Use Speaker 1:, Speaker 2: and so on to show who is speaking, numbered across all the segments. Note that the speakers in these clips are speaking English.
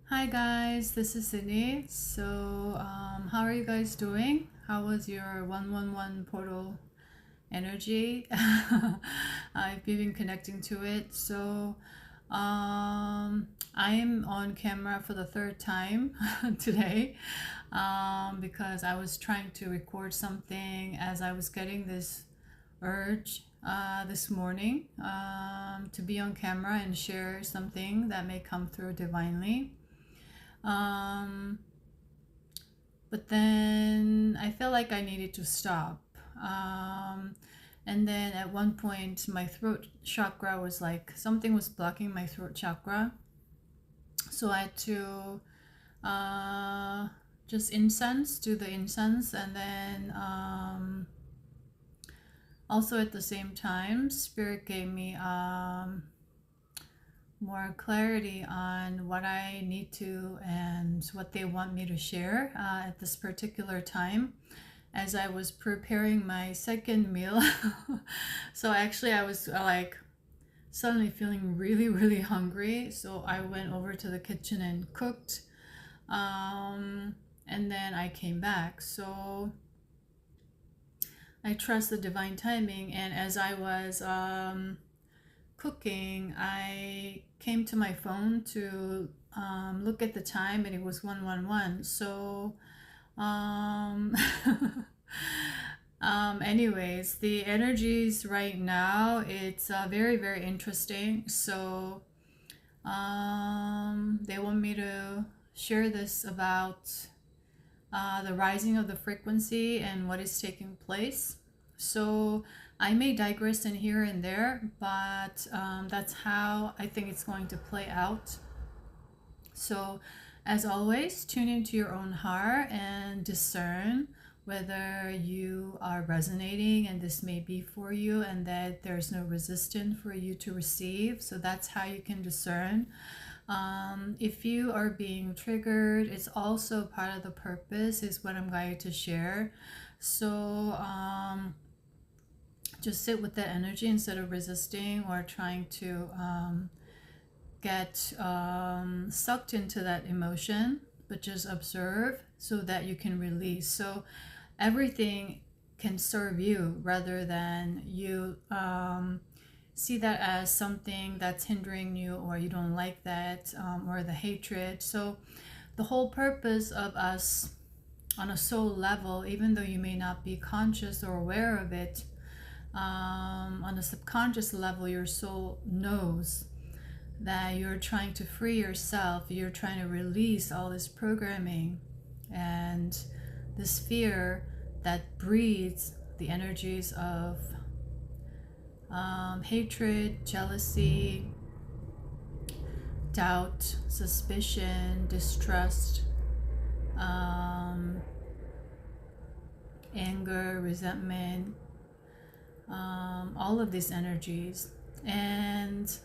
Speaker 1: Hi guys, this is Sidney. How are you guys doing? How was your 111 portal energy? I've been connecting to it. I'm on camera for the third time today because I was trying to record something as I was getting this urge this morning to be on camera and share something that may come through divinely. Um, but then I felt like I needed to stop. Um, and then at one point, my throat chakra was like something was blocking my throat chakra. So I had to just do the incense, and then also at the same time, Spirit gave me more clarity on what I need to and what they want me to share at this particular time as I was preparing my second meal. So actually I was like suddenly feeling really hungry, so I went over to the kitchen and cooked, and then I came back. So I trust the divine timing, and as I was cooking, I came to my phone to look at the time, and it was 111. So, um, anyways, the energies right now, it's very interesting. So, they want me to share this about the rising of the frequency and what is taking place. So I may digress in here and there, but that's how I think it's going to play out. So, as always, tune into your own heart and discern whether you are resonating and this may be for you and that there's no resistance for you to receive. So, that's how you can discern. If you are being triggered, it's also part of the purpose, is what I'm going to share. So, just sit with that energy instead of resisting or trying to get sucked into that emotion, but just observe so that you can release. So everything can serve you rather than you see that as something that's hindering you, or you don't like that, or the hatred. So the whole purpose of us on a soul level, even though you may not be conscious or aware of it, on a subconscious level, your soul knows that you're trying to free yourself, you're trying to release all this programming and this fear that breeds the energies of hatred, jealousy, doubt, suspicion, distrust, anger, resentment, all of these energies. And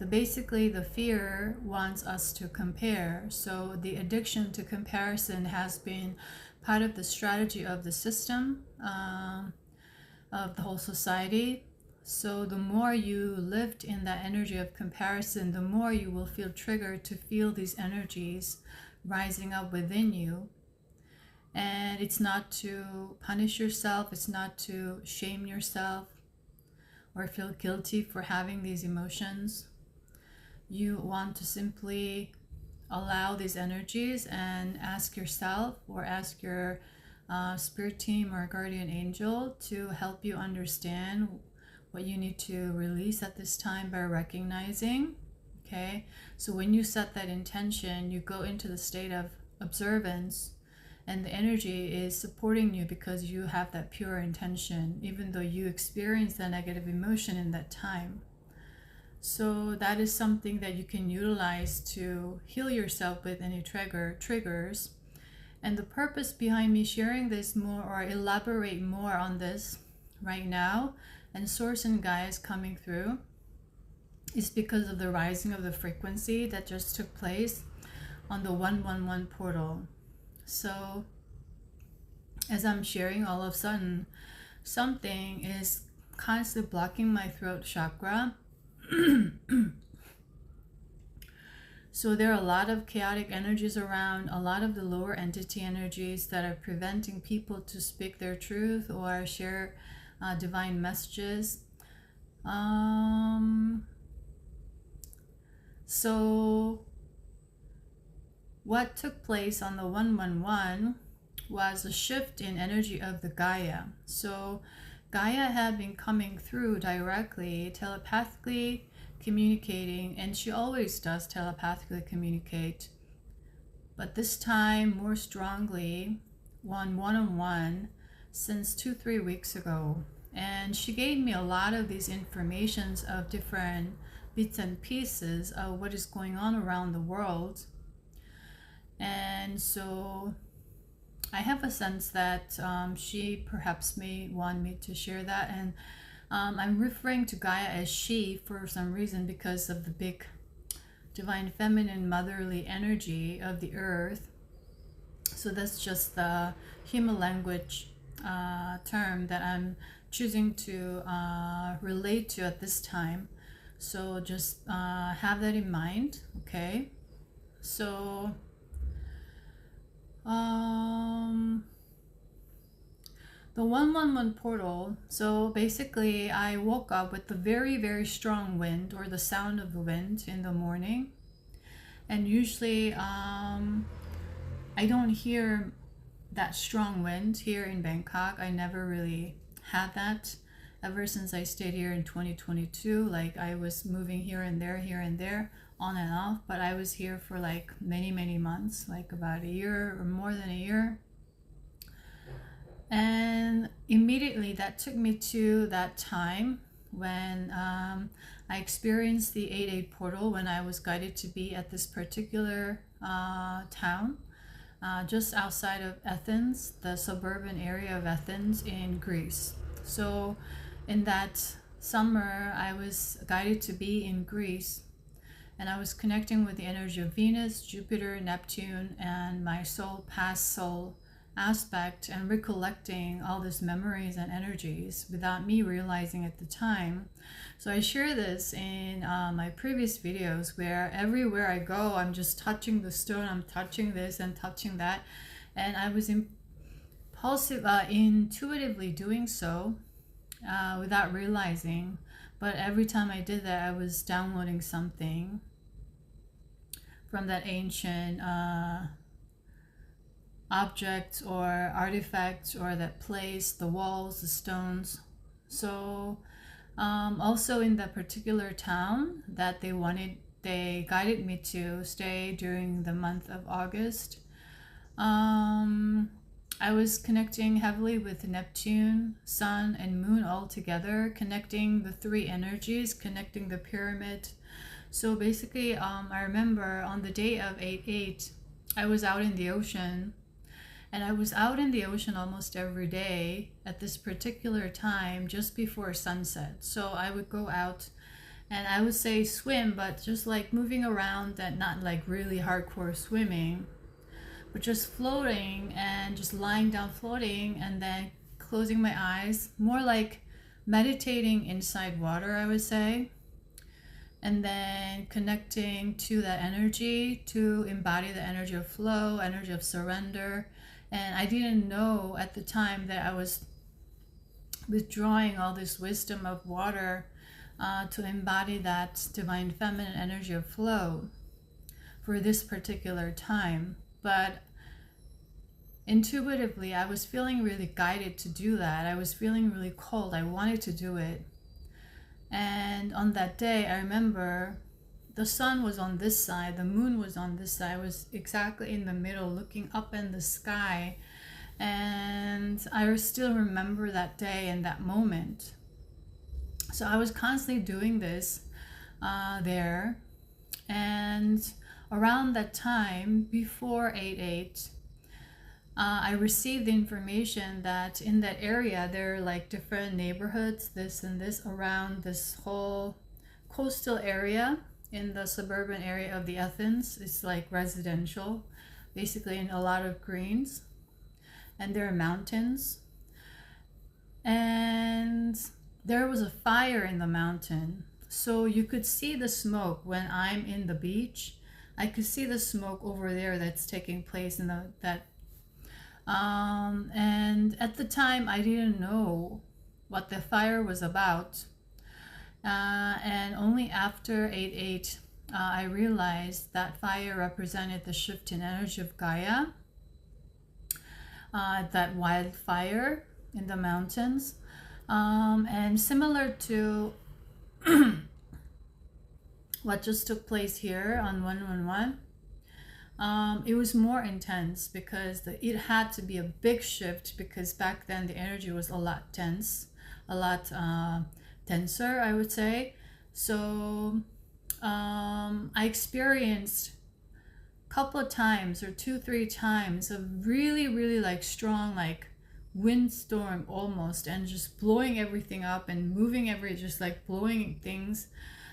Speaker 1: basically the fear wants us to compare. So the addiction to comparison has been part of the strategy of the system, of the whole society. So the more you lived in that energy of comparison, the more you will feel triggered to feel these energies rising up within you. And it's not to punish yourself, it's not to shame yourself or feel guilty for having these emotions. You want to simply allow these energies and ask yourself or ask your spirit team or guardian angel to help you understand what you need to release at this time by recognizing. Okay, so when you set that intention, you go into the state of observance, and the energy is supporting you because you have that pure intention, even though you experience the negative emotion in that time. So that is something that you can utilize to heal yourself with any triggers. And the purpose behind me sharing this more, or elaborate more on this right now, and source and guides coming through, is because of the rising of the frequency that just took place on the 111 portal. So as I'm sharing, all of a sudden something is constantly blocking my throat chakra. So there are a lot of chaotic energies around, a lot of the lower entity energies that are preventing people to speak their truth or share divine messages. So what took place on the 111 was a shift in energy of the Gaia. So Gaia had been coming through directly, telepathically communicating, and she always does telepathically communicate, but this time more strongly, one-on-one, since 2-3 weeks ago. And she gave me a lot of these informations of different bits and pieces of what is going on around the world. And so I have a sense that she perhaps may want me to share that. And I'm referring to Gaia as she for some reason because of the big divine feminine motherly energy of the earth. So that's just the human language term that I'm choosing to relate to at this time. So just have that in mind, okay? So the 111 portal, so basically I woke up with the very, very strong wind or the sound of the wind in the morning. And usually I don't hear that strong wind here in Bangkok. I never really had that ever since I stayed here in 2022. Like I was moving here and there, on and off, but I was here for like many months, like about a year or more than a year. And immediately that took me to that time when I experienced the 8-8 portal, when I was guided to be at this particular town just outside of Athens, the suburban area of Athens in Greece. So in that summer, I was guided to be in Greece, and I was connecting with the energy of Venus, Jupiter, Neptune, and my soul, past soul aspect, and recollecting all these memories and energies without me realizing at the time. So I share this in my previous videos, where everywhere I go, I'm just touching the stone, I'm touching this and touching that, and I was intuitively doing so without realizing. But every time I did that, I was downloading something from that ancient object or artifact, or that place, the walls, the stones. So also in that particular town that they guided me to stay during the month of August, I was connecting heavily with Neptune, Sun, and Moon all together, connecting the three energies, connecting the pyramid. So basically, I remember on the day of 8/8, I was out in the ocean, and I was out in the ocean almost every day at this particular time, just before sunset. So I would go out, and I would say swim, but just like moving around, and not like really hardcore swimming, but just floating and just lying down floating, and then closing my eyes, more like meditating inside water, I would say, and then connecting to that energy to embody the energy of flow, energy of surrender. And I didn't know at the time that I was withdrawing all this wisdom of water to embody that divine feminine energy of flow for this particular time. But intuitively, I was feeling really guided to do that. I was feeling really cold. I wanted to do it. And on that day, I remember the sun was on this side, the moon was on this side. I was exactly in the middle, looking up in the sky. And I still remember that day and that moment. So I was constantly doing this there. And around that time, before 8/8, I received the information that in that area there are like different neighborhoods, this and this, around this whole coastal area in the suburban area of the Athens. It's like residential, basically, in a lot of greens, and there are mountains, and there was a fire in the mountain. So you could see the smoke when I'm in the beach, I could see the smoke over there that's taking place in and at the time I didn't know what the fire was about. And only after 8/8, I realized that fire represented the shift in energy of Gaia, that wildfire in the mountains. And similar to what just took place here on 111, it was more intense because it had to be a big shift, because back then the energy was a lot denser, I would say. So I experienced a couple of times, or 2-3 times, of really like strong, like windstorm almost, and just blowing everything up and moving just like blowing things.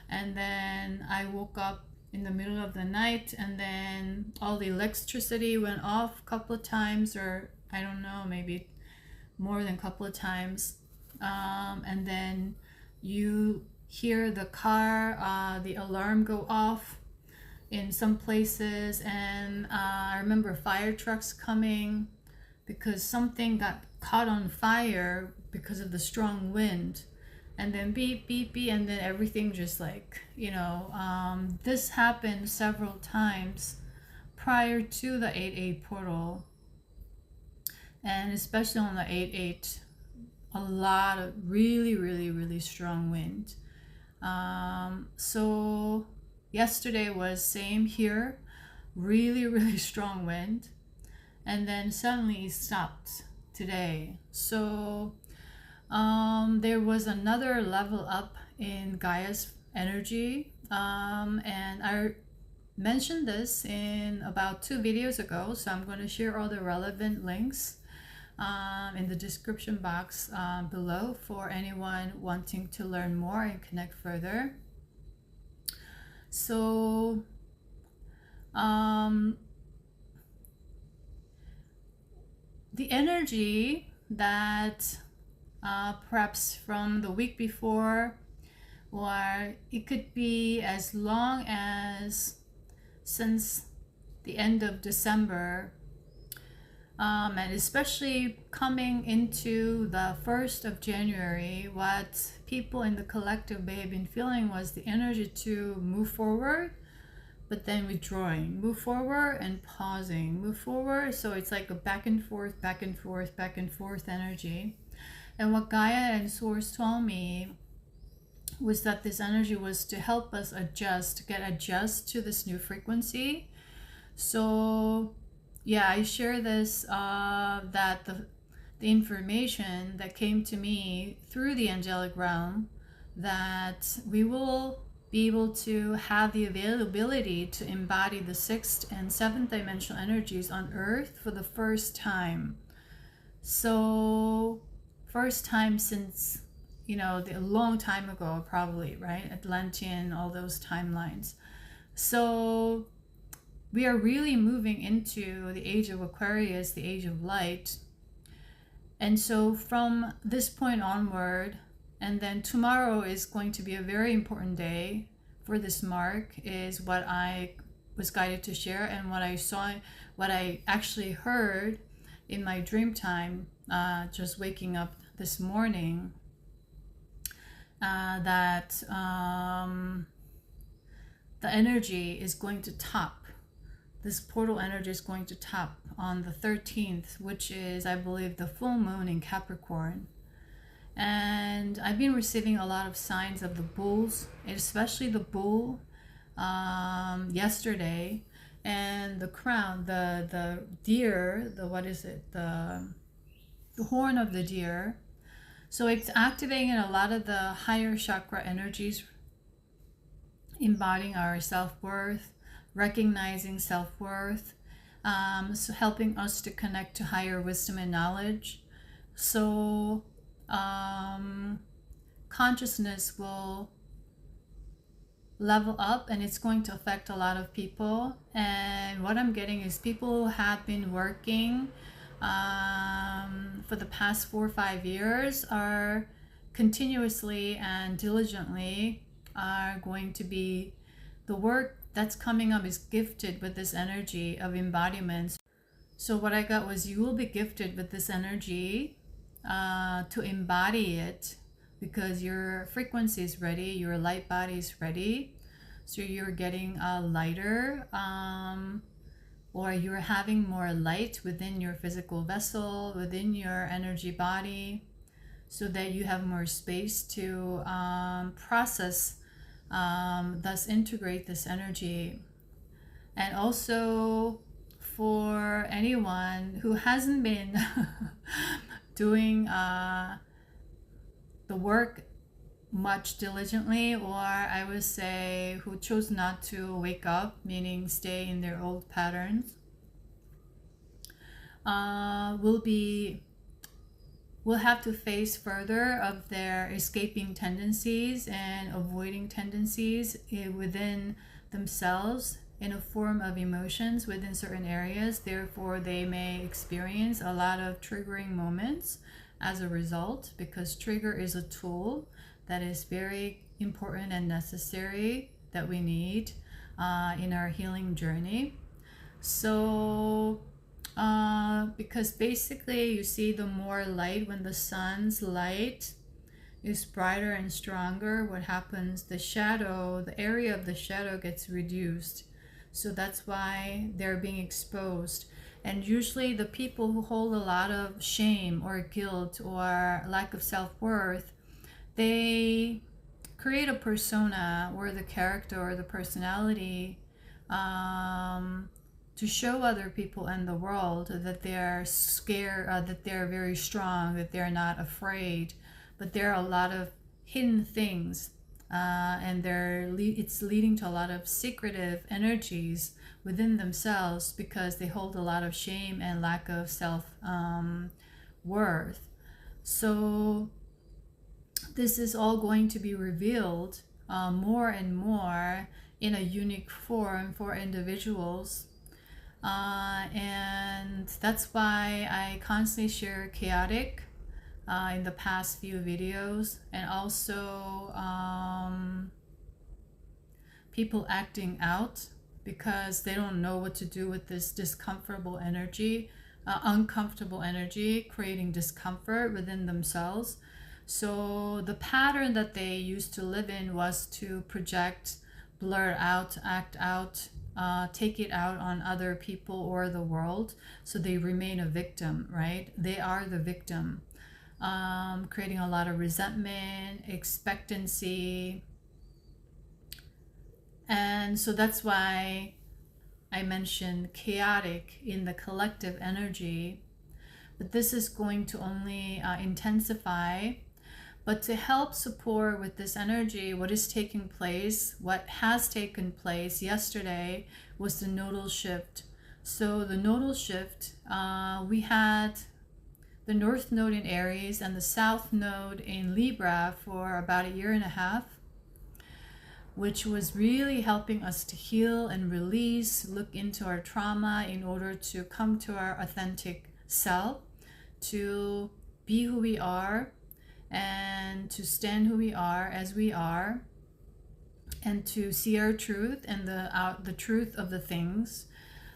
Speaker 1: And then I woke up in the middle of the night, and then all the electricity went off a couple of times, or I don't know, maybe more than a couple of times. And then you hear the car, the alarm go off in some places. And I remember fire trucks coming because something got caught on fire because of the strong wind. And then beep, beep, beep, and then everything just like, this happened several times prior to the 8/8 portal. And especially on the 8/8, a lot of really strong wind. So yesterday was same here, really strong wind. And then suddenly it stopped today. So there was another level up in Gaia's energy, and I mentioned this in about 2 videos ago, so I'm going to share all the relevant links in the description box below for anyone wanting to learn more and connect further. So the energy that perhaps from the week before, or it could be as long as since the end of December, and especially coming into the 1st of January, what people in the collective may have been feeling was the energy to move forward, but then withdrawing, move forward and pausing, move forward. So it's like a back and forth energy. And what Gaia and Source told me was that this energy was to help us adjust to this new frequency. So yeah, I share this, that the information that came to me through the angelic realm, that we will be able to have the availability to embody the 6th and 7th dimensional energies on Earth for the first time. So first time since, a long time ago, probably, right? Atlantean, all those timelines. So we are really moving into the age of Aquarius, the age of light. And so from this point onward, and then tomorrow is going to be a very important day for this mark, is what I was guided to share, and what I saw, what I actually heard in my dream time, just waking up this morning, that the energy is going to top. This portal energy is going to top on the 13th, which is, I believe, the full moon in Capricorn. And I've been receiving a lot of signs of the bulls, especially the bull yesterday, and the crown, the deer, the horn of the deer. So it's activating a lot of the higher chakra energies, embodying our self-worth, recognizing self-worth, so helping us to connect to higher wisdom and knowledge. So consciousness will level up, and it's going to affect a lot of people. And what I'm getting is people who have been working for the past 4 or 5 years are continuously and diligently are going to be, the work that's coming up is gifted with this energy of embodiment. So what I got was you will be gifted with this energy to embody it, because your frequency is ready, your light body is ready. So you're getting lighter, or you're having more light within your physical vessel, within your energy body, so that you have more space to process, thus integrate this energy. And also for anyone who hasn't been doing the work much diligently, or I would say who chose not to wake up, meaning stay in their old patterns, will have to face further of their escaping tendencies and avoiding tendencies within themselves in a form of emotions within certain areas. Therefore, they may experience a lot of triggering moments as a result, because trigger is a tool that is very important and necessary that we need in our healing journey. So because basically you see, the more light, when the sun's light is brighter and stronger, what happens, the shadow, the area of the shadow gets reduced. So that's why they're being exposed. And usually the people who hold a lot of shame or guilt or lack of self-worth, they create a persona or the character or the personality to show other people and the world that they're scared, that they're very strong, that they're not afraid. But there are a lot of hidden things, and it's leading to a lot of secretive energies within themselves, because they hold a lot of shame and lack of self-worth. So this is all going to be revealed more and more in a unique form for individuals. And that's why I constantly share chaotic in the past few videos, and also people acting out because they don't know what to do with this discomfortable energy, uncomfortable energy, creating discomfort within themselves. So the pattern that they used to live in was to project, blur out, act out, take it out on other people or the world. So they remain a victim, right? They are the victim, creating a lot of resentment, expectancy. And so that's why I mentioned chaotic in the collective energy. But this is going to only intensify. But to help support with this energy, what is taking place, what has taken place yesterday was the nodal shift. So the nodal shift, we had the North Node in Aries and the South Node in Libra for about 1.5 years, which was really helping us to heal and release, look into our trauma in order to come to our authentic self, to be who we are, and to stand who we are as we are, and to see our truth and the truth of the things.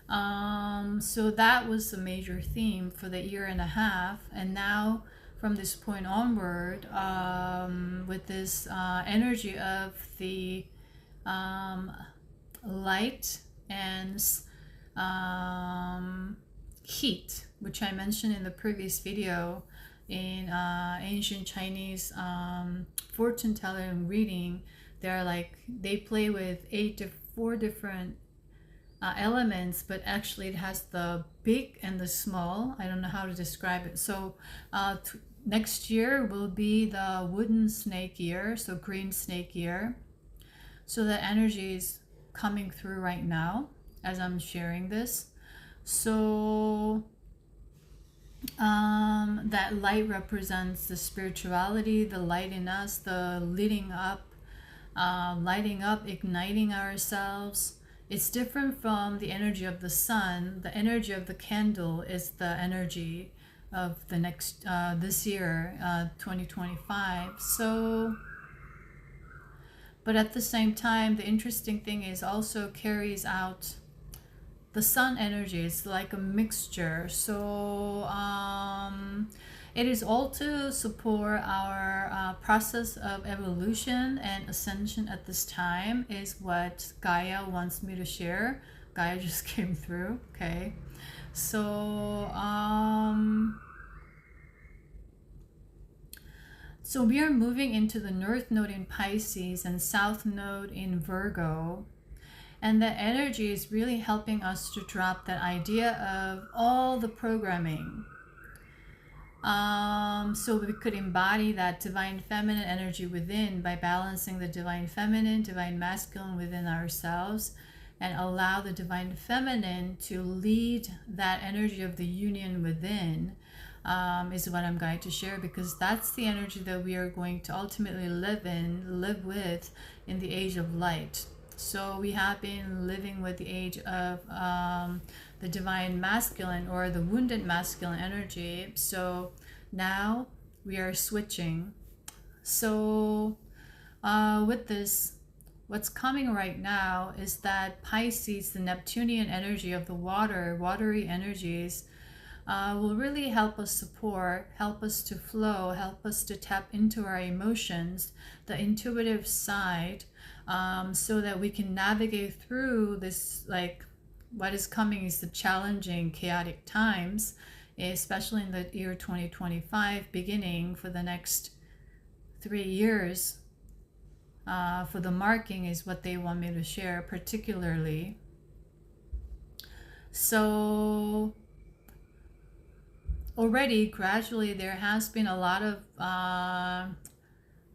Speaker 1: So that was a major theme for the 1.5 years. And now from this point onward, with this energy of the light and heat, which I mentioned in the previous video, in ancient Chinese fortune telling reading, they play with 4 different elements, but actually it has the big and the small. I don't know how to describe it. So next year will be the wooden snake year, so green snake year. So the energy is coming through right now as I'm sharing this. So that light represents the spirituality, the light in us, the lighting up, igniting ourselves. It's different from the energy of the sun. The energy of the candle is the energy of the next this year, 2025. So But at the same time, the interesting thing is also carries out the sun energy. It's like a mixture. So it is all to support our process of evolution and ascension at this time, is what Gaia wants me to share. Gaia just came through. Okay. So so we are moving into the North Node in Pisces and South Node in Virgo. And the energy is really helping us to drop that idea of all the programming. So we could embody that divine feminine energy within by balancing the divine feminine, divine masculine within ourselves, and allow the divine feminine to lead that energy of the union within. Is what I'm going to share, because that's the energy that we are going to ultimately live with in the age of light. So we have been living with the age of the divine masculine, or the wounded masculine energy. So now we are switching. So with this, what's coming right now is that Pisces, the Neptunian energy of the watery energies, will really help us support, help us to flow, help us to tap into our emotions, the intuitive side, so that we can navigate through this, like what is coming is the challenging, chaotic times, especially in the year 2025, beginning for the next 3 years. For the marking is what they want me to share particularly. So already gradually there has been a lot of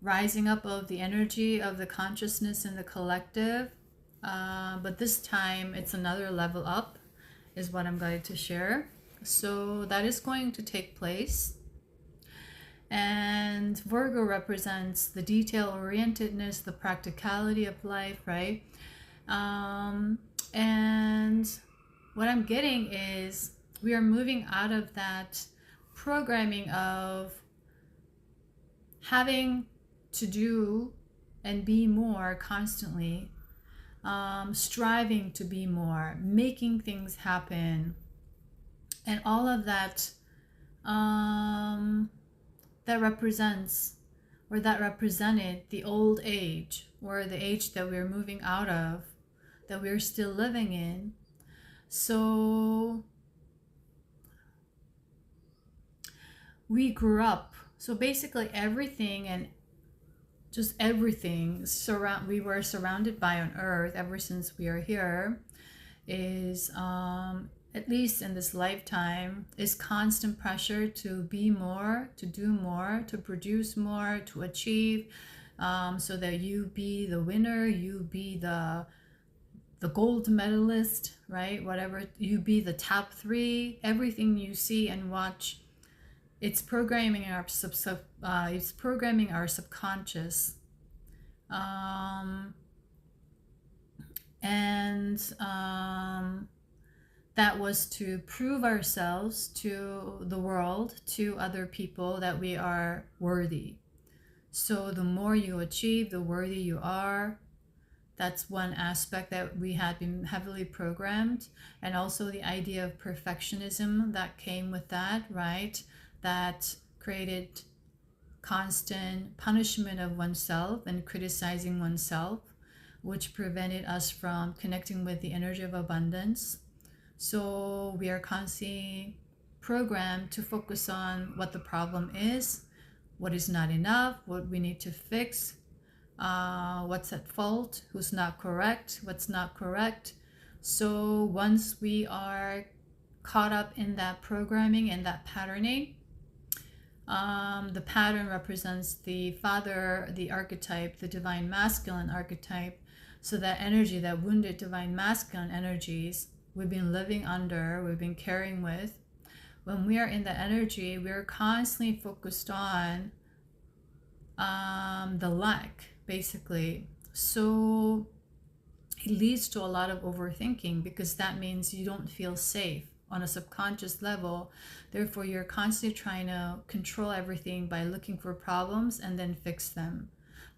Speaker 1: rising up of the energy of the consciousness in the collective, but this time it's another level up, is what I'm going to share. So that is going to take place. And Virgo represents the detail orientedness, the practicality of life, right? And what I'm getting is we are moving out of that programming of having to do and be more constantly, striving to be more, making things happen, and all of that that represents, or that represented, the old age, or the age that we're moving out of, that we're still living in. So we grew up, so basically everything, and just everything we were surrounded by on earth ever since we are here is at least in this lifetime, is constant pressure to be more, to do more, to produce more, to achieve, so that you be the winner, you be the gold medalist, right? Whatever, you be the top 3. Everything you see and watch, it's programming our subconscious, that was to prove ourselves to the world, to other people, that we are worthy. So the more you achieve, the worthy you are. That's one aspect that we had been heavily programmed. And also the idea of perfectionism that came with that, right? That created constant punishment of oneself and criticizing oneself, which prevented us from connecting with the energy of abundance. So we are constantly programmed to focus on what the problem is, what is not enough, what we need to fix, what's at fault, who's not correct, what's not correct. So once we are caught up in that programming and that patterning, the pattern represents the father, the archetype, the divine masculine archetype. So that energy, that wounded divine masculine energies we've been living under, we've been carrying with, when we are in that energy, we're constantly focused on the lack, basically. So it leads to a lot of overthinking, because that means you don't feel safe on a subconscious level. Therefore, you're constantly trying to control everything by looking for problems and then fix them.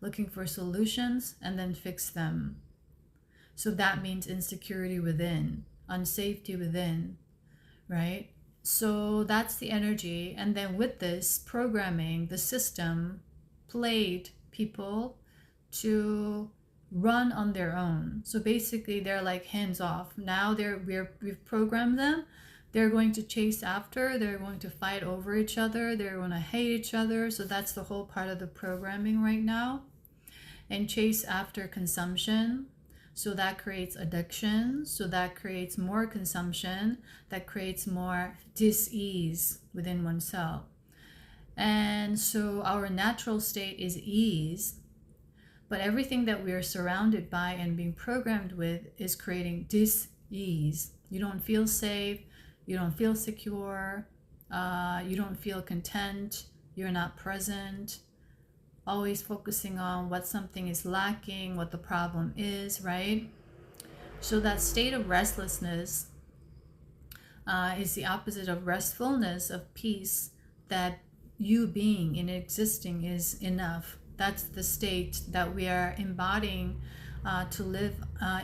Speaker 1: looking for solutions and then fix them. So that means insecurity within, unsafety within, right? So that's the energy. And then with this programming, the system played people to run on their own. So basically they're like hands off. Now we've programmed them. They're going to chase after, they're going to fight over each other, they're going to hate each other. So that's the whole part of the programming right now. And chase after consumption. So that creates addiction. So that creates more consumption. That creates more dis-ease within oneself. And so our natural state is ease. But everything that we are surrounded by and being programmed with is creating dis-ease. You don't feel safe. You don't feel secure. You don't feel content. You're not present. Always focusing on what something is lacking, what the problem is, right? So that state of restlessness is the opposite of restfulness, of peace, that you being and existing is enough. That's the state that we are embodying to live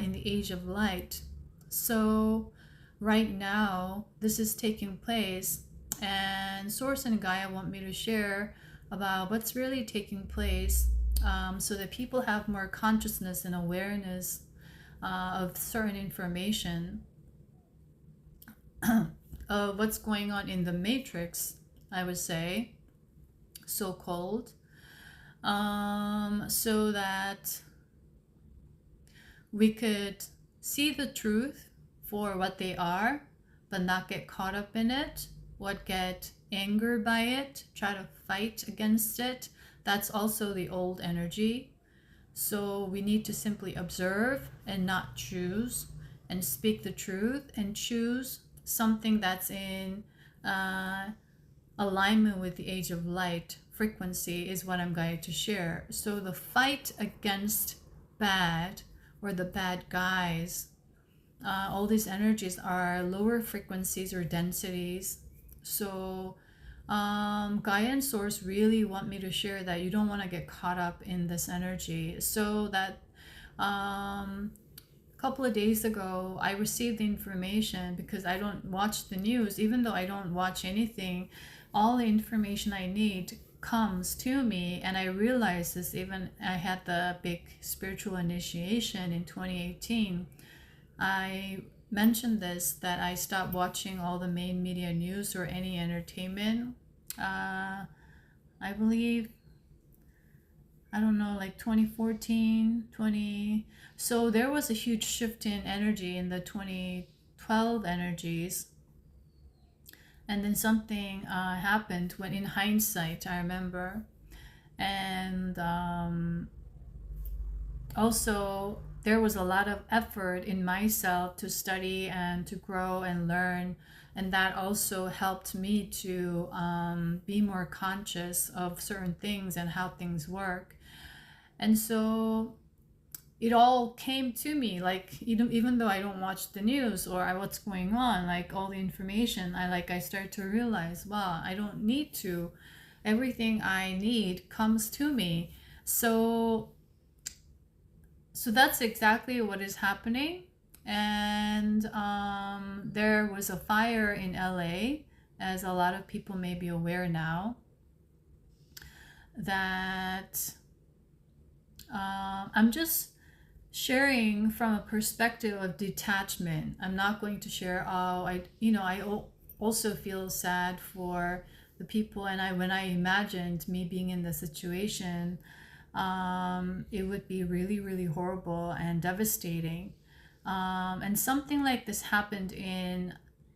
Speaker 1: in the age of light. So right now, this is taking place, and Source and Gaia want me to share about what's really taking place, so that people have more consciousness and awareness of certain information of what's going on in the matrix, I would say, so-called, so that we could see the truth for what they are, but not get caught up in it, what get angered by it, try to fight against it. That's also the old energy. So we need to simply observe and not choose, and speak the truth and choose something that's in alignment with the age of light frequency is what I'm going to share. So the fight against bad or the bad guys, all these energies are lower frequencies or densities. So Gaia and Source really want me to share that you don't want to get caught up in this energy. So that a couple of days ago, I received the information, because I don't watch the news. Even though I don't watch anything, all the information I need comes to me. And I realized this, even I had the big spiritual initiation in 2018. I mentioned this, that I stopped watching all the main media news or any entertainment. I believe, I don't know, like 2014, 20. So there was a huge shift in energy in the 2012 energies. And then something happened when, in hindsight, I remember. And also, there was a lot of effort in myself to study and to grow and learn. And that also helped me to be more conscious of certain things and how things work. And so it all came to me, like, even though I don't watch the news or what's going on, like all the information, I start to realize, wow, I don't need to. Everything I need comes to me. So that's exactly what is happening. And there was a fire in LA, as a lot of people may be aware now, that I'm just sharing from a perspective of detachment. I'm not going to share, I also feel sad for the people. And when I imagined me being in the situation, it would be really, really horrible and devastating. And something like this happened in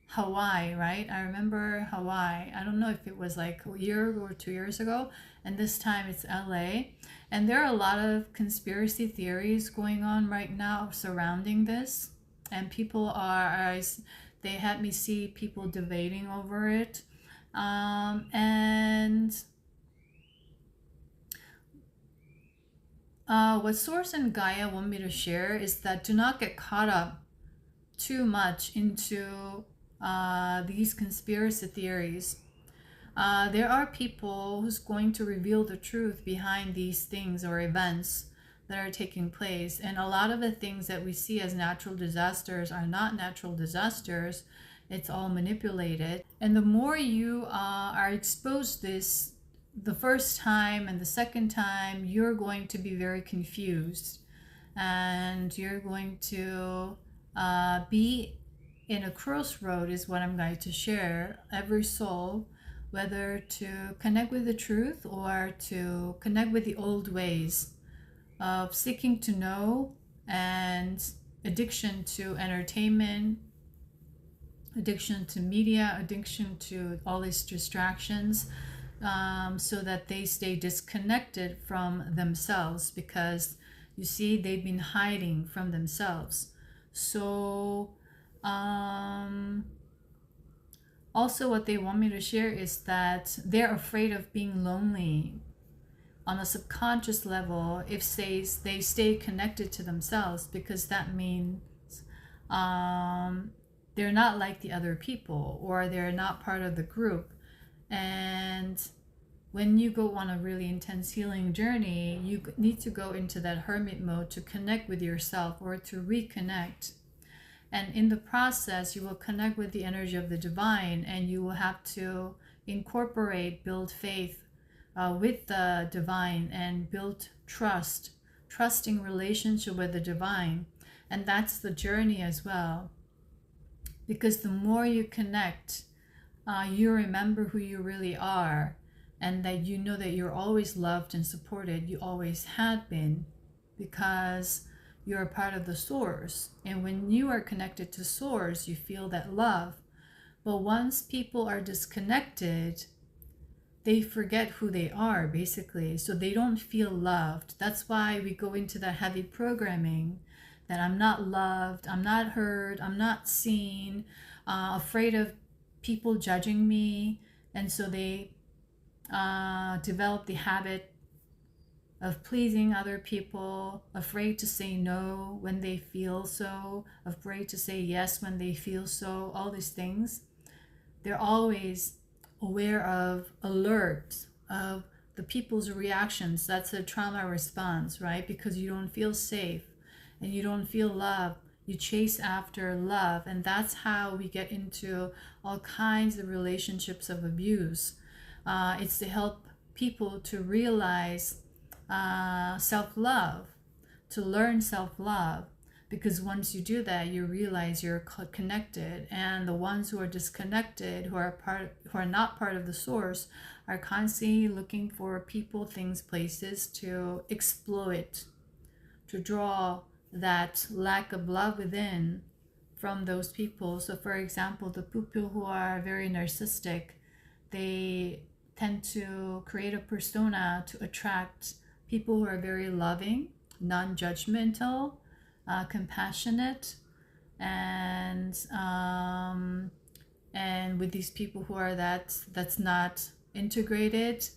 Speaker 1: Hawaii, right? I remember Hawaii. I don't know if it was like a year or 2 years ago, and this time it's LA. And there are a lot of conspiracy theories going on right now surrounding this, and people they had me see people debating over it. And what Source and Gaia want me to share is that do not get caught up too much into these conspiracy theories. there are people who's going to reveal the truth behind these things or events that are taking place. And a lot of the things that we see as natural disasters are not natural disasters. It's all manipulated. And the more you are exposed to this the first time and the second time, you're going to be very confused, and you're going to be in a crossroad, is what I'm going to share. Every soul, whether to connect with the truth or to connect with the old ways of seeking to know, and addiction to entertainment, addiction to media, addiction to all these distractions, so that they stay disconnected from themselves, because you see, they've been hiding from themselves. So also what they want me to share is that they're afraid of being lonely on a subconscious level if they stay connected to themselves, because that means they're not like the other people, or they're not part of the group. And when you go on a really intense healing journey, you need to go into that hermit mode to connect with yourself, or to reconnect. And in the process, you will connect with the energy of the divine, and you will have to build faith with the divine, and build trusting relationship with the divine. And that's the journey as well. Because the more you connect, you remember who you really are, and that you know that you're always loved and supported. You always had been, because you're a part of the source. And when you are connected to source, you feel that love. But once people are disconnected, they forget who they are, basically. So they don't feel loved. That's why we go into that heavy programming, that I'm not loved, I'm not heard, I'm not seen, afraid of people judging me. And so they develop the habit of pleasing other people, afraid to say no when they feel so, afraid to say yes when they feel so, all these things. They're always aware of, alert of the people's reactions. That's a trauma response, right? Because you don't feel safe and you don't feel love. You chase after love, and that's how we get into all kinds of relationships of abuse. It's to help people to realize self-love, to learn self-love, because once you do that, you realize you're connected. And the ones who are disconnected, who are not part of the source, are constantly looking for people, things, places to exploit, to draw that lack of love within from those people. So for example, the people who are very narcissistic, they tend to create a persona to attract people who are very loving, non-judgmental, compassionate, and with these people who are that's not integrated,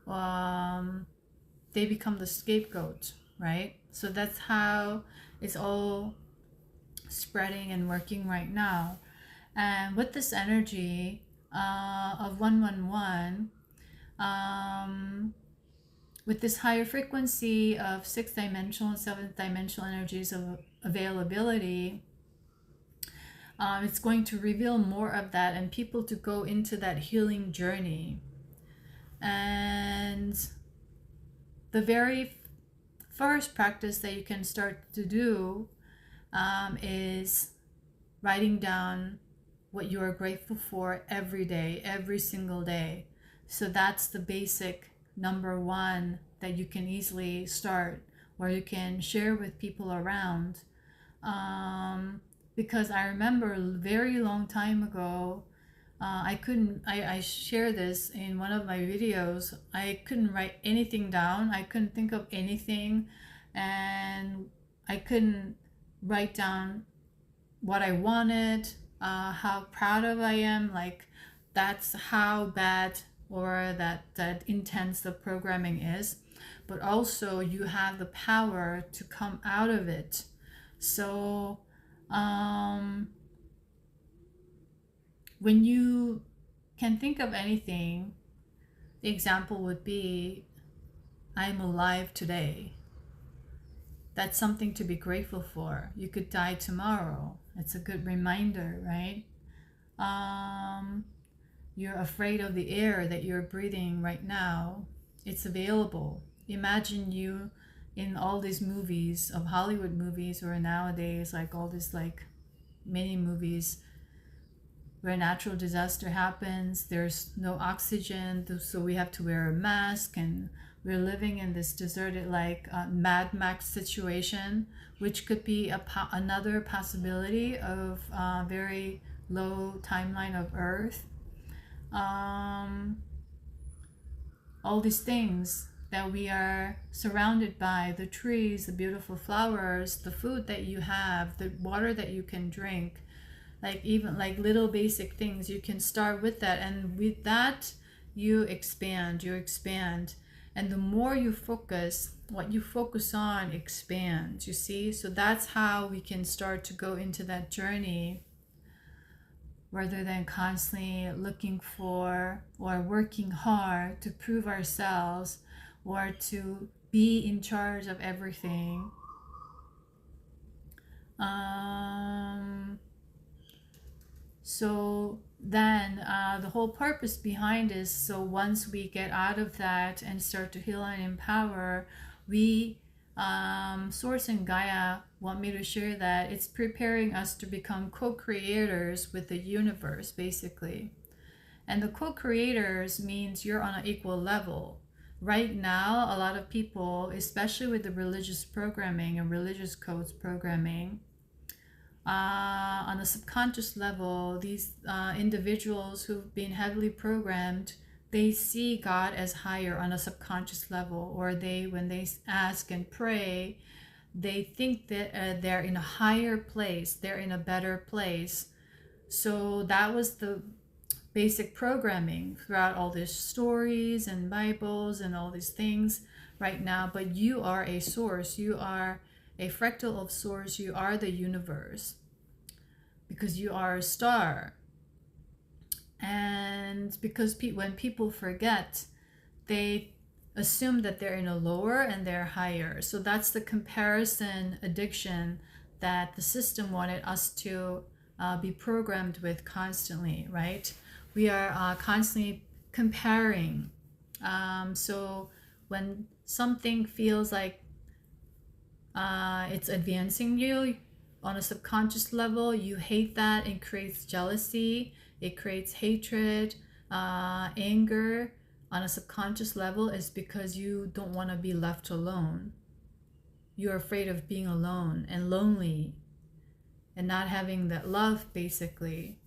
Speaker 1: they become the scapegoat, right? So that's how it's all spreading and working right now. And with this energy of 111, with this higher frequency of 6th dimensional and 7th dimensional energies of availability, it's going to reveal more of that, and people to go into that healing journey. And the very first practice that you can start to do is writing down what you are grateful for every day, every single day. So that's the basic number one that you can easily start, or you can share with people around. Because I remember a very long time ago, I share this in one of my videos. I couldn't write anything down. I couldn't think of anything, and I couldn't write down what I wanted, how proud of I am. Like, that's how bad or that intense the programming is. But also you have the power to come out of it. So when you can think of anything, the example would be, I'm alive today. That's something to be grateful for. You could die tomorrow. It's a good reminder, right? You're afraid of the air that you're breathing right now. It's available. Imagine you in all these movies of Hollywood movies, or nowadays like all these like mini movies where natural disaster happens, there's no oxygen, so we have to wear a mask, and we're living in this deserted like Mad Max situation, which could be another possibility of very low timeline of Earth. All these things that we are surrounded by, the trees, the beautiful flowers, the food that you have, the water that you can drink, like even like little basic things, you can start with that, and with that you expand. And the more you focus, what you focus on expands, you see. So that's how we can start to go into that journey, rather than constantly looking for or working hard to prove ourselves or to be in charge of everything. So then the whole purpose behind is, so once we get out of that and start to heal and empower, we Source and Gaia want me to share that it's preparing us to become co-creators with the universe, basically. And the co-creators means you're on an equal level. Right now, a lot of people, especially with the religious programming and religious codes programming, on a subconscious level, these individuals who've been heavily programmed, they see God as higher on a subconscious level, or when they ask and pray, they think that they're in a higher place, they're in a better place. So that was the basic programming throughout all these stories and Bibles and all these things right now. But you are a source, you are a fractal of source, you are the universe, because you are a star. And because when people forget, they assume that they're in a lower and they're higher. So that's the comparison addiction that the system wanted us to be programmed with constantly, right? We are constantly comparing. So when something feels like it's advancing you on a subconscious level, you hate that. It creates jealousy, it creates hatred, anger on a subconscious level. Is because you don't want to be left alone. You're afraid of being alone and lonely and not having that love, basically,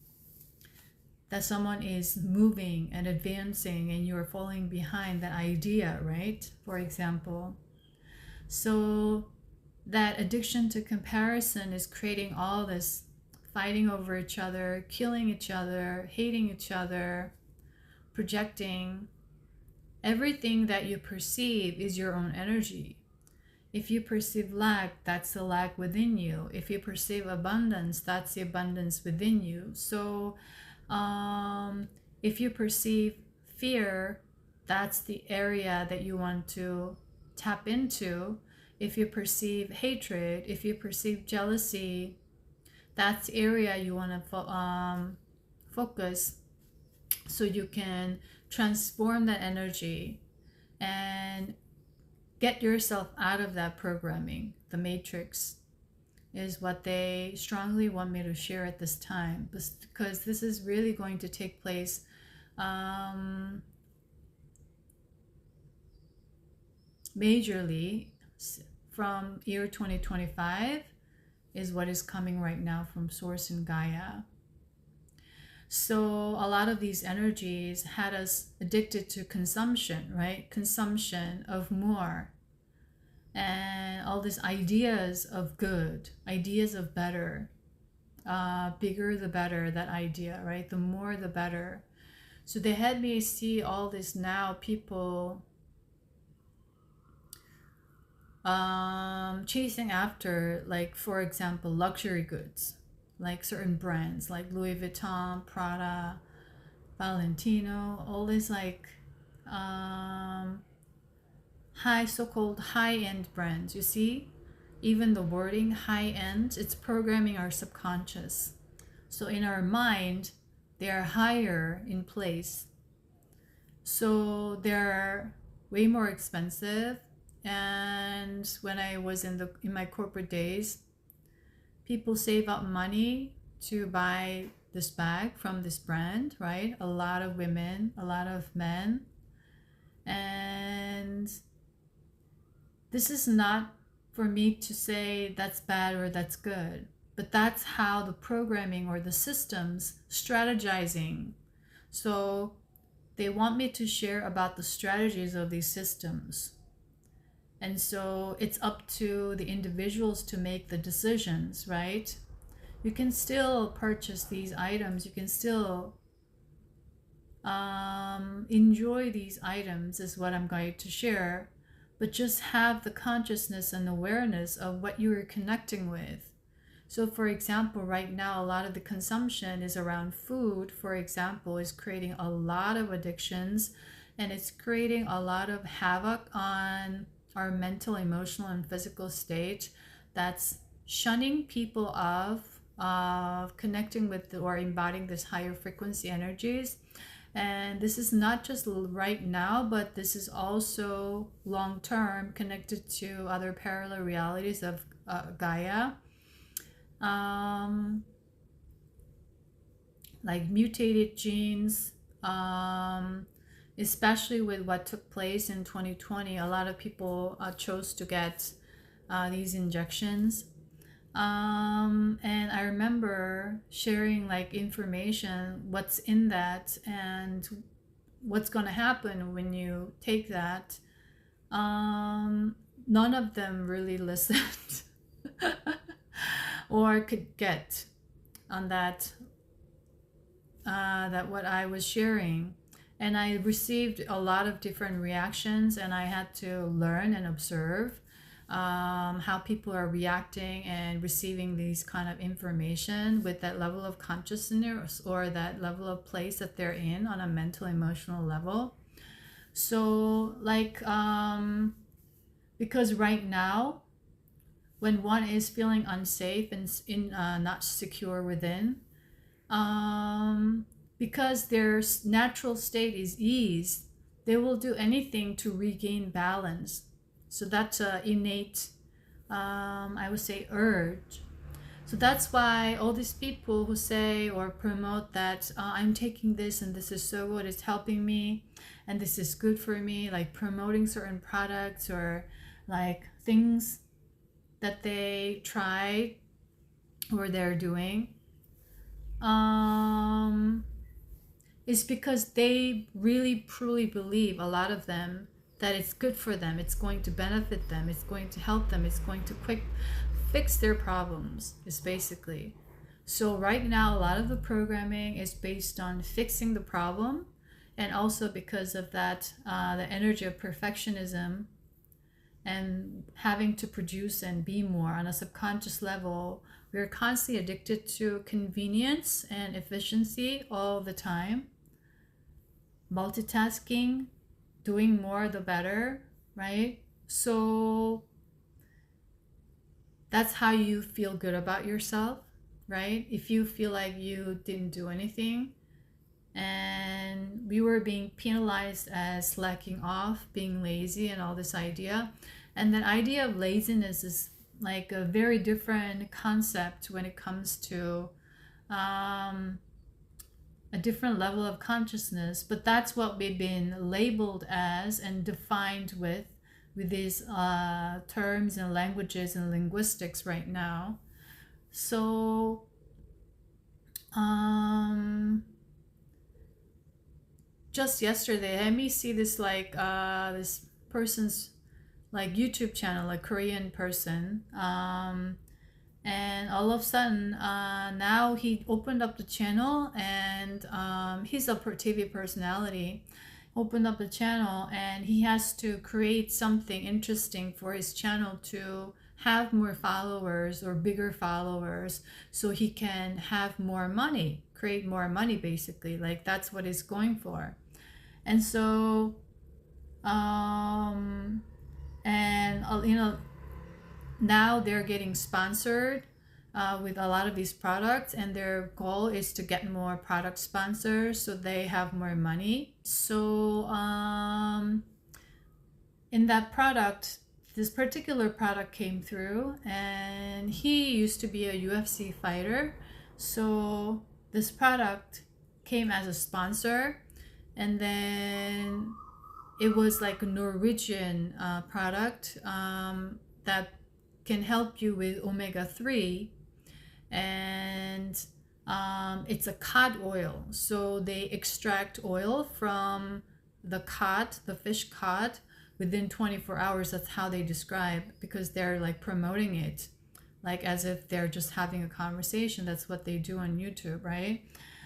Speaker 1: that someone is moving and advancing and you're falling behind that idea, right? For example. So that addiction to comparison is creating all this fighting over each other, killing each other, hating each other, projecting. Everything that you perceive is your own energy. If you perceive lack, that's the lack within you. If you perceive abundance, that's the abundance within you. So if you perceive fear, that's the area that you want to tap into. If you perceive hatred, if you perceive jealousy, that's the area you want to focus, so you can transform that energy and get yourself out of that programming. The matrix is what they strongly want me to share at this time, because this is really going to take place majorly from year 2025 is what is coming right now from Source and Gaia. So a lot of these energies had us addicted to consumption, right? Consumption of more. And all these ideas of good, ideas of better, bigger the better, that idea, right? The more the better. So they had me see all this now, people chasing after, like, for example, luxury goods, like certain brands like Louis Vuitton, Prada, Valentino, all these like high, so-called high-end brands. You see, even the wording high-end, it's programming our subconscious. So in our mind, they are higher in place. So they're way more expensive. And when I was in my corporate days, people save up money to buy this bag from this brand, right? A lot of women, a lot of men. And this is not for me to say that's bad or that's good, but that's how the programming or the systems strategizing. So they want me to share about the strategies of these systems. And so it's up to the individuals to make the decisions, right? You can still purchase these items. You can still enjoy these items is what I'm going to share, but just have the consciousness and awareness of what you are connecting with. So for example, right now, a lot of the consumption is around food, for example, is creating a lot of addictions, and it's creating a lot of havoc on our mental, emotional, and physical state. That's shunning people of connecting with or embodying this higher frequency energies. And this is not just right now, but this is also long term connected to other parallel realities of Gaia. Like mutated genes, especially with what took place in 2020. A lot of people chose to get these injections. And I remember sharing like information, what's in that and what's going to happen when you take that. None of them really listened or could get on that what I was sharing. And I received a lot of different reactions, and I had to learn and observe how people are reacting and receiving these kind of information with that level of consciousness or that level of place that they're in on a mental, emotional level. So like, because right now, when one is feeling unsafe and not secure within, because their natural state is ease, they will do anything to regain balance. So that's an innate, I would say, urge. So that's why all these people who say or promote that I'm taking this and this is so good, it's helping me, and this is good for me, like promoting certain products or like things that they try or they're doing, is because they really truly believe, a lot of them, that it's good for them, it's going to benefit them, it's going to help them, it's going to fix their problems, is basically. So right now, a lot of the programming is based on fixing the problem, and also because of that, the energy of perfectionism and having to produce and be more on a subconscious level. We're constantly addicted to convenience and efficiency all the time. Multitasking, doing more the better, right? So that's how you feel good about yourself, right? If you feel like you didn't do anything, and we were being penalized as slacking off, being lazy, and all this idea. And that idea of laziness is like a very different concept when it comes to a different level of consciousness, but that's what we've been labeled as and defined with these terms and languages and linguistics right now. So just yesterday, let me see this like this person's like YouTube channel, a Korean person, and all of a sudden now he opened up the channel, and he's a TV personality, opened up the channel, and he has to create something interesting for his channel to have more followers or bigger followers, so he can have more money, create more money, basically. Like that's what he's going for. And so um, and you know, now they're getting sponsored with a lot of these products, and their goal is to get more product sponsors so they have more money. So in that product, this particular product came through, and he used to be a UFC fighter. So this product came as a sponsor, and then it was like a Norwegian product that can help you with omega-3, and it's a cod oil. So they extract oil from the cod, the fish cod, within 24 hours. That's how they describe, because they're like promoting it like as if they're just having a conversation. That's what they do on YouTube, right?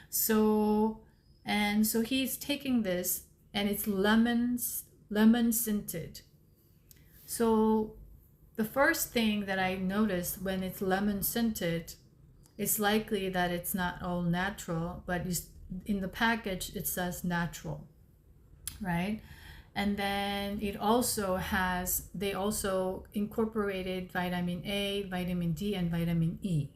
Speaker 1: So, and so he's taking this, and it's lemon scented. So the first thing that I noticed, when it's lemon scented, it's likely that it's not all natural, but in the package it says natural, right? And then it also has, they also incorporated vitamin A, vitamin D, and vitamin E.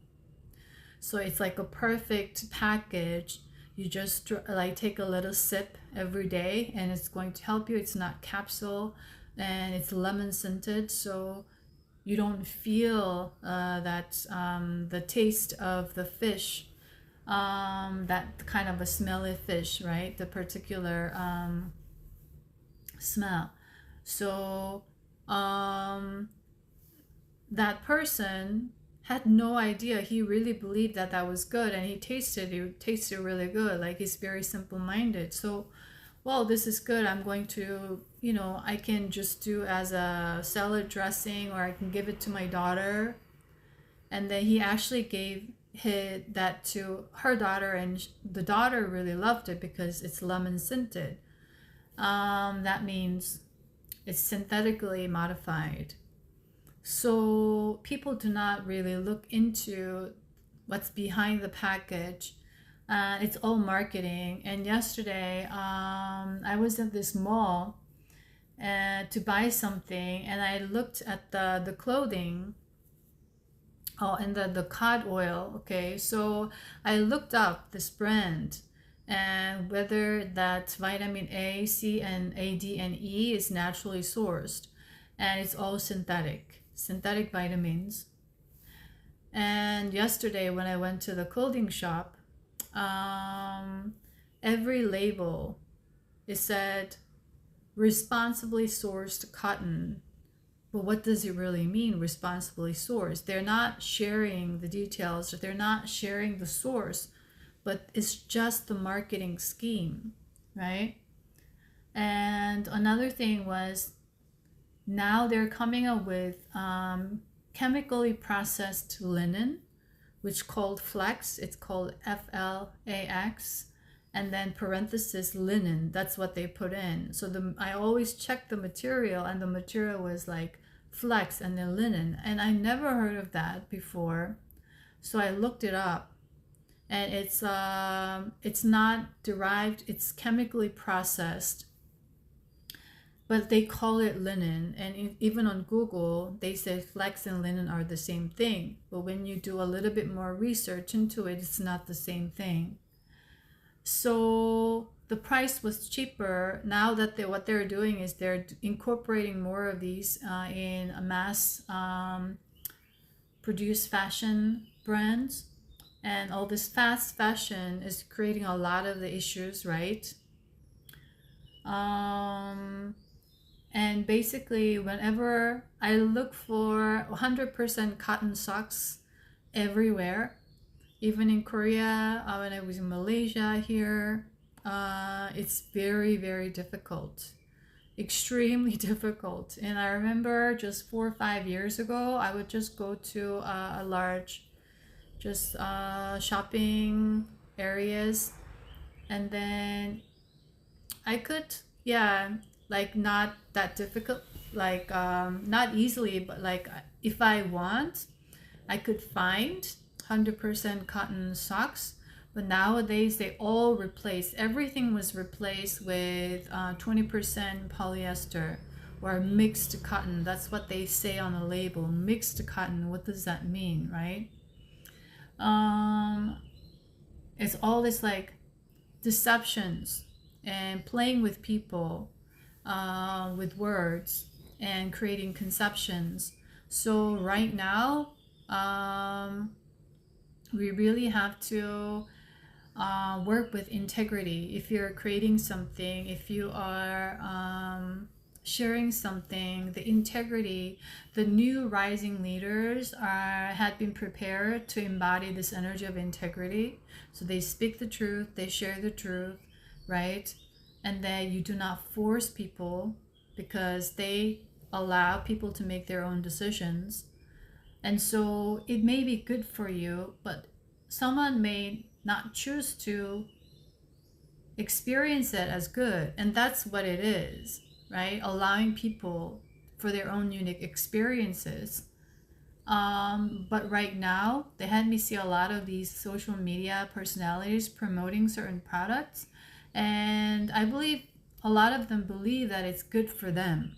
Speaker 1: So it's like a perfect package. You just like take a little sip every day, and it's going to help you. It's not capsule, and it's lemon scented, so you don't feel that the taste of the fish, that kind of a smelly fish, right? The particular smell. So that person had no idea. He really believed that that was good, and it tasted really good. Like, he's very simple minded. So, well, this is good. I'm going to, you know, I can just do as a salad dressing, or I can give it to my daughter. And then he actually gave that to her daughter, and the daughter really loved it because it's lemon scented. That means it's synthetically modified. So people do not really look into what's behind the package. It's all marketing. And yesterday, I was at this mall to buy something, and I looked at the clothing. Oh, and the cod oil. Okay, so I looked up this brand, and whether that vitamin A, C, and A, D, and E is naturally sourced, and it's all synthetic vitamins. And yesterday when I went to the clothing shop, every label, it said responsibly sourced cotton. But what does it really mean, responsibly sourced? They're not sharing the details, they're not sharing the source, but it's just the marketing scheme, right? And another thing was, now they're coming up with chemically processed linen, which called flax. It's called FLAX, and then parenthesis linen. That's what they put in. So I always check the material, and the material was like flax and then linen, and I never heard of that before. So I looked it up, and it's not derived. It's chemically processed, but they call it linen. And even on Google, they say flax and linen are the same thing. But when you do a little bit more research into it, it's not the same thing. So the price was cheaper. Now that what they're doing is they're incorporating more of these in a mass produced fashion brands. And all this fast fashion is creating a lot of the issues, right? And basically, whenever I look for 100% cotton socks everywhere, even in Korea, when I was in Malaysia here, it's very, very difficult. Extremely difficult. And I remember just 4 or 5 years ago, I would just go to a large, just shopping areas, and then I could, yeah, like not that difficult, like not easily, but like if I want, I could find 100% cotton socks. But nowadays they all replaced, everything was replaced with 20% polyester or mixed cotton. That's what they say on the label, mixed cotton. What does that mean, right? It's all this like deceptions and playing with people, with words, and creating conceptions. So right now, we really have to work with integrity. If you're creating something, if you are sharing something, the integrity, the new rising leaders had been prepared to embody this energy of integrity. So they speak the truth, they share the truth, right? And then you do not force people, because they allow people to make their own decisions. And so it may be good for you, but someone may not choose to experience it as good. And that's what it is, right? Allowing people for their own unique experiences. But right now, they had me see a lot of these social media personalities promoting certain products. And I believe a lot of them believe that it's good for them.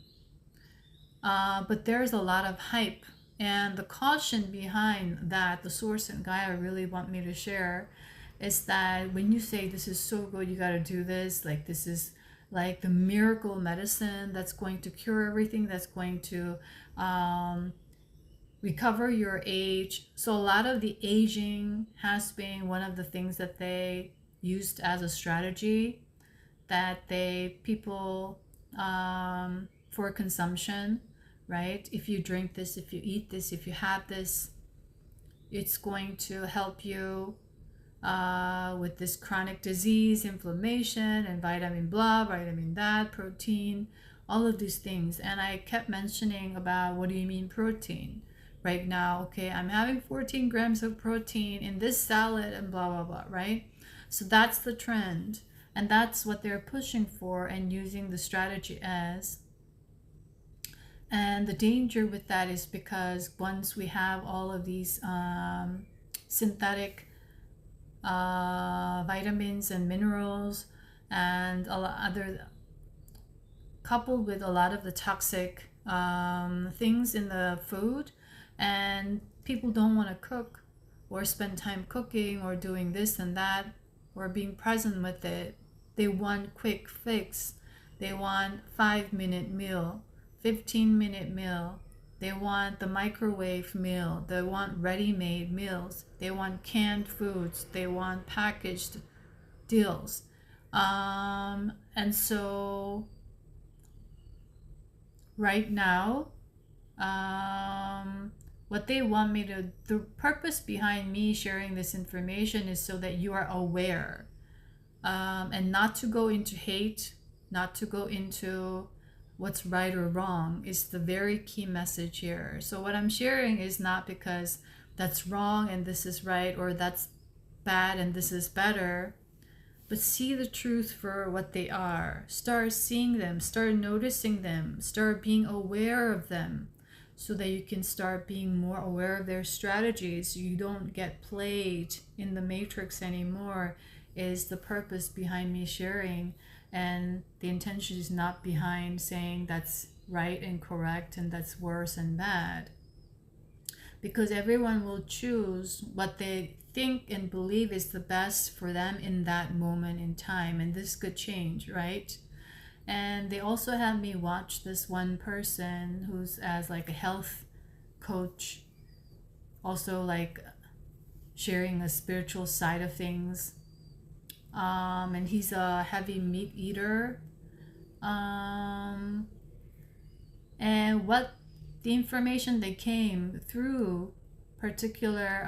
Speaker 1: But there's a lot of hype. And the caution behind that, the source and Gaia really want me to share, is that when you say this is so good, you got to do this, like this is like the miracle medicine that's going to cure everything, that's going to recover your age. So a lot of the aging has been one of the things that they used as a strategy, that people for consumption, right? If you drink this, if you eat this, if you have this, it's going to help you with this chronic disease, inflammation, and vitamin blah, vitamin that, protein, all of these things. And I kept mentioning about, what do you mean protein? Right now, okay, I'm having 14 grams of protein in this salad and blah, blah, blah, right? So that's the trend. And that's what they're pushing for and using the strategy as. And the danger with that is because once we have all of these synthetic vitamins and minerals and a lot other, coupled with a lot of the toxic things in the food, and people don't want to cook or spend time cooking or doing this and that or being present with it. They want quick fix. They want 5-minute meal, 15-minute meal. They want the microwave meal. They want ready-made meals. They want canned foods. They want packaged deals. And so right now, what they want me to, the purpose behind me sharing this information is so that you are aware, and not to go into hate, not to go into what's right or wrong, is the very key message here. So what I'm sharing is not because that's wrong and this is right, or that's bad and this is better, but see the truth for what they are. Start seeing them, start noticing them, start being aware of them, so that you can start being more aware of their strategies. You don't get played in the matrix anymore, is the purpose behind me sharing. And the intention is not behind saying that's right and correct and that's worse and bad, because everyone will choose what they think and believe is the best for them in that moment in time, and this could change, right? And they also had me watch this one person who's as like a health coach, also like sharing a spiritual side of things. And he's a heavy meat eater. And what the information that came through particular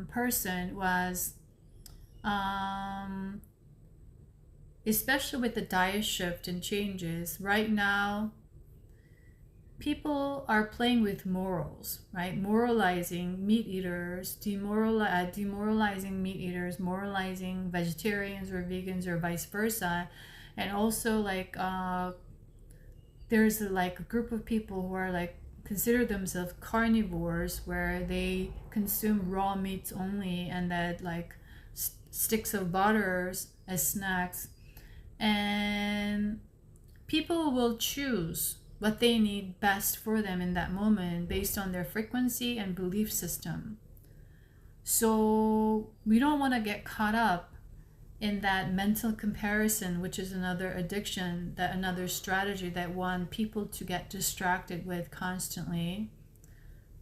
Speaker 1: person was, especially with the diet shift and changes right now, people are playing with morals, right? Moralizing meat eaters, demoralizing meat eaters, moralizing vegetarians or vegans or vice versa. And also like there's like a group of people who are like consider themselves carnivores, where they consume raw meats only, and that like sticks of butters as snacks. And people will choose what they need best for them in that moment based on their frequency and belief system. So we don't want to get caught up in that mental comparison, which is another addiction, that another strategy that want people to get distracted with constantly.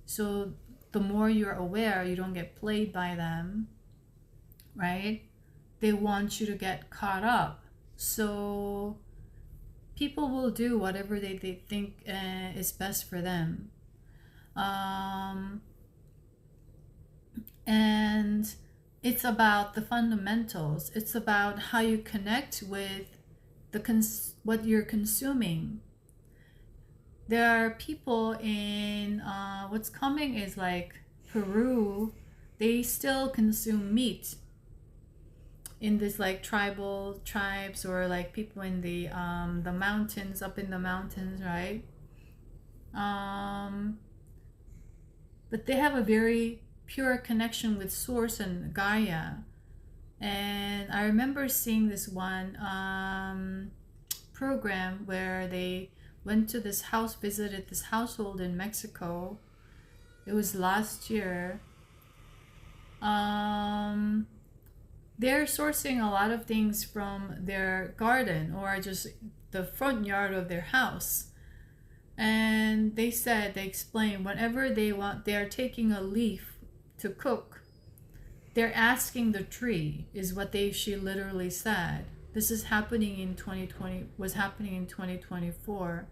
Speaker 1: So the more you're aware, you don't get played by them, right? They want you to get caught up. So people will do whatever they think is best for them. And it's about the fundamentals. It's about how you connect with what you're consuming. There are people in what's coming is like Peru. They still consume meat in this like tribal tribes, or like people in the mountains, up in the mountains, right? But they have a very pure connection with Source and Gaia. And I remember seeing this one program where they went to this house, visited this household in Mexico. It was last year. They're sourcing a lot of things from their garden or just the front yard of their house. And they explained, whenever they are taking a leaf to cook, they're asking the tree, is what she literally said. This is happening in 2020, was happening in 2024.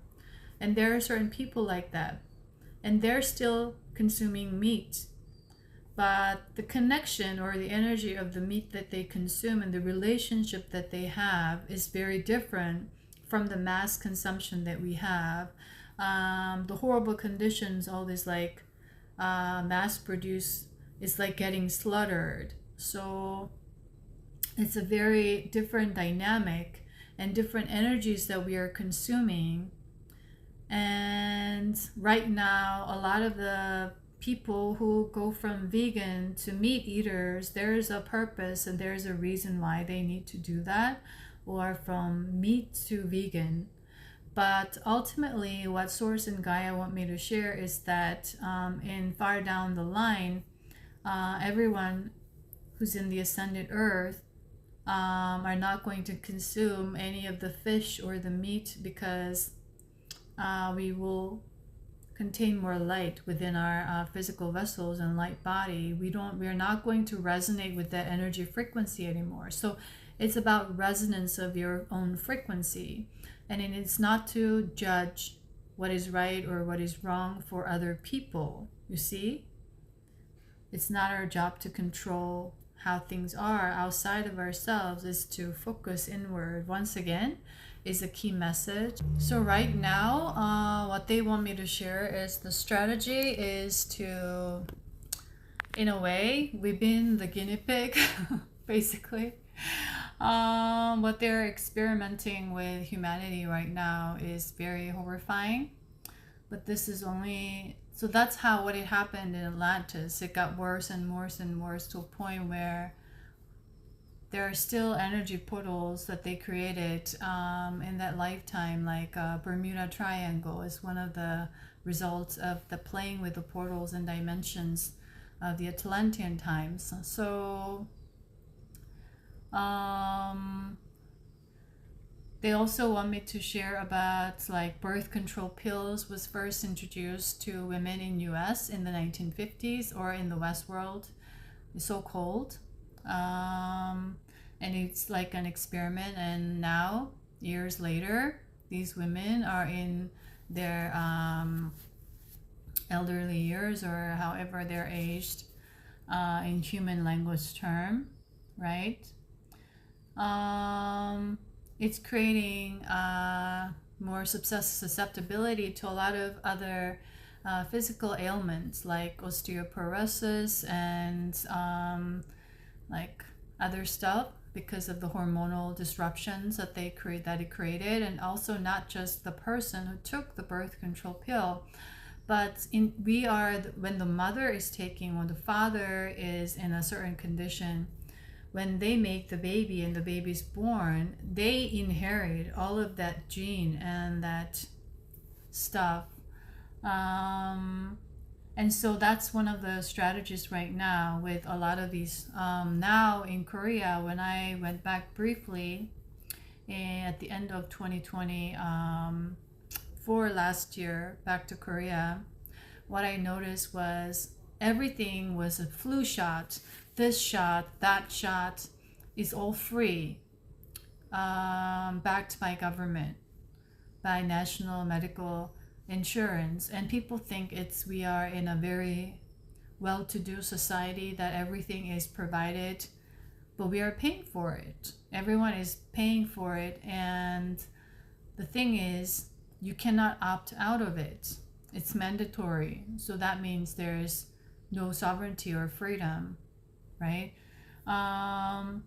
Speaker 1: And there are certain people like that. And they're still consuming meat. But the connection or the energy of the meat that they consume and the relationship that they have is very different from the mass consumption that we have. The horrible conditions, all this like mass produced, is like getting slaughtered. So it's a very different dynamic and different energies that we are consuming. And right now, a lot of the people who go from vegan to meat eaters, there's a purpose and there's a reason why they need to do that, or from meat to vegan. But ultimately, what Source and Gaia want me to share is that in far down the line, everyone who's in the ascended earth are not going to consume any of the fish or the meat, because we will contain more light within our physical vessels and light body. We're not going to resonate with that energy frequency anymore. So it's about resonance of your own frequency. And it's not to judge what is right or what is wrong for other people. You see? It's not our job to control how things are outside of ourselves. Is to focus inward. Once again, is a key message. So right now, what they want me to share is the strategy is to, in a way, we've been the guinea pig, basically. What they're experimenting with humanity right now is very horrifying. But this is only, so that's what it happened in Atlantis. It got worse and worse and worse to a point where there are still energy portals that they created in that lifetime, like Bermuda Triangle is one of the results of the playing with the portals and dimensions of the Atlantean times. So they also want me to share about like birth control pills was first introduced to women in US in the 1950s, or in the West world, so-called. And it's like an experiment, and now years later these women are in their elderly years, or however they're aged in human language term, right? It's creating more susceptibility to a lot of other physical ailments like osteoporosis and like other stuff, because of the hormonal disruptions that it created. And also not just the person who took the birth control pill, but when the mother is taking, or the father is in a certain condition, when they make the baby and the baby's born, they inherit all of that gene and that stuff. And so that's one of the strategies right now with a lot of these. Now in Korea, when I went back briefly at the end of 2020, for last year, back to Korea, what I noticed was everything was a flu shot. This shot, that shot is all free, backed by government, by national medical insurance. And people think we are in a very well-to-do society that everything is provided, but we are paying for it. Everyone is paying for it, and the thing is, you cannot opt out of it. It's mandatory. So that means there's no sovereignty or freedom, right? And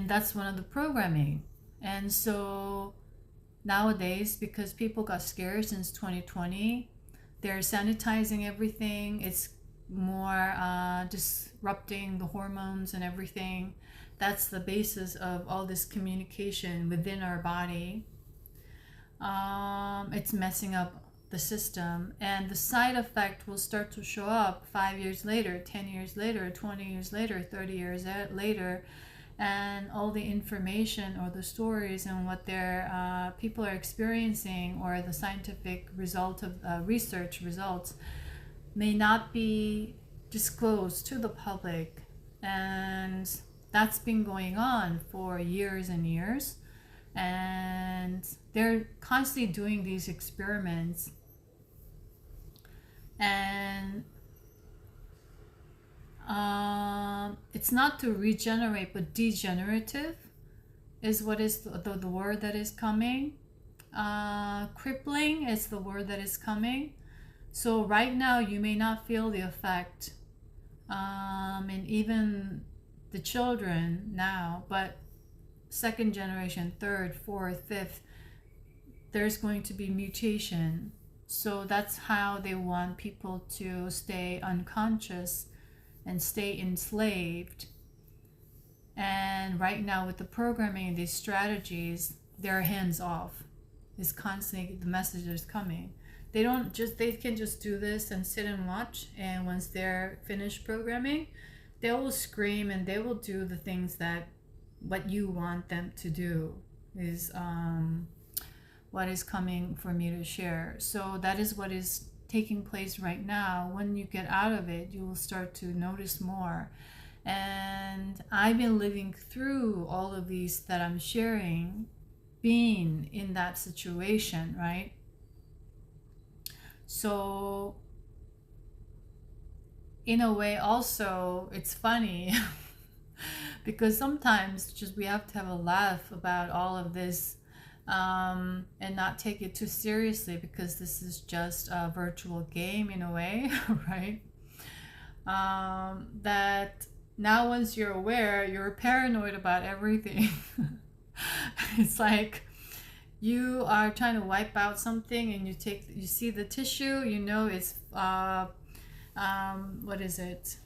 Speaker 1: that's one of the programming. And so nowadays, because people got scared since 2020, they're sanitizing everything. It's more disrupting the hormones and everything. That's the basis of all this communication within our body. It's messing up the system, and the side effect will start to show up 5 years later, 10 years later, 20 years later, 30 years later, and all the information or the stories and what their people are experiencing, or the scientific result of research results, may not be disclosed to the public. And that's been going on for years and years, and they're constantly doing these experiments. And it's not to regenerate, but degenerative is what is the word that is coming. Crippling is the word that is coming. So right now you may not feel the effect, and even the children now, but second generation, third, fourth, fifth, there's going to be mutation. So that's how they want people to stay unconscious and stay enslaved. And right now with the programming, these strategies, they're hands off. It's constantly, the message is coming. They can just do this and sit and watch, and once they're finished programming, they will scream and they will do the things that what you want them to do is what is coming for me to share. So that is what is taking place right now. When you get out of it, you will start to notice more. And I've been living through all of these that I'm sharing, being in that situation, right? So in a way also, it's funny because sometimes just we have to have a laugh about all of this, and not take it too seriously, because this is just a virtual game in a way, right? That now once you're aware, you're paranoid about everything. It's like you are trying to wipe out something, and you see the tissue, you know it's what is it?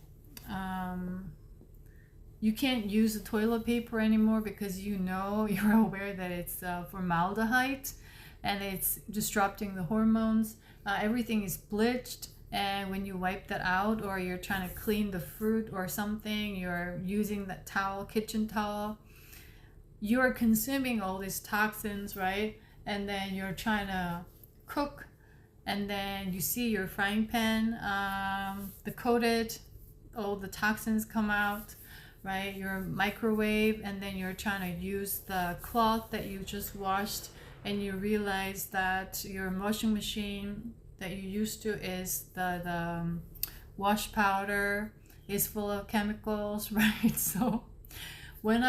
Speaker 1: You can't use the toilet paper anymore because you're aware that it's formaldehyde and it's disrupting the hormones. Everything is bleached, and when you wipe that out, or you're trying to clean the fruit or something, you're using that towel, kitchen towel, you're consuming all these toxins, right? And then you're trying to cook, and then you see your frying pan, the coated, all the toxins come out, right? Your microwave, and then you're trying to use the cloth that you just washed, and you realize that your washing machine that you used to is the wash powder is full of chemicals, right? So when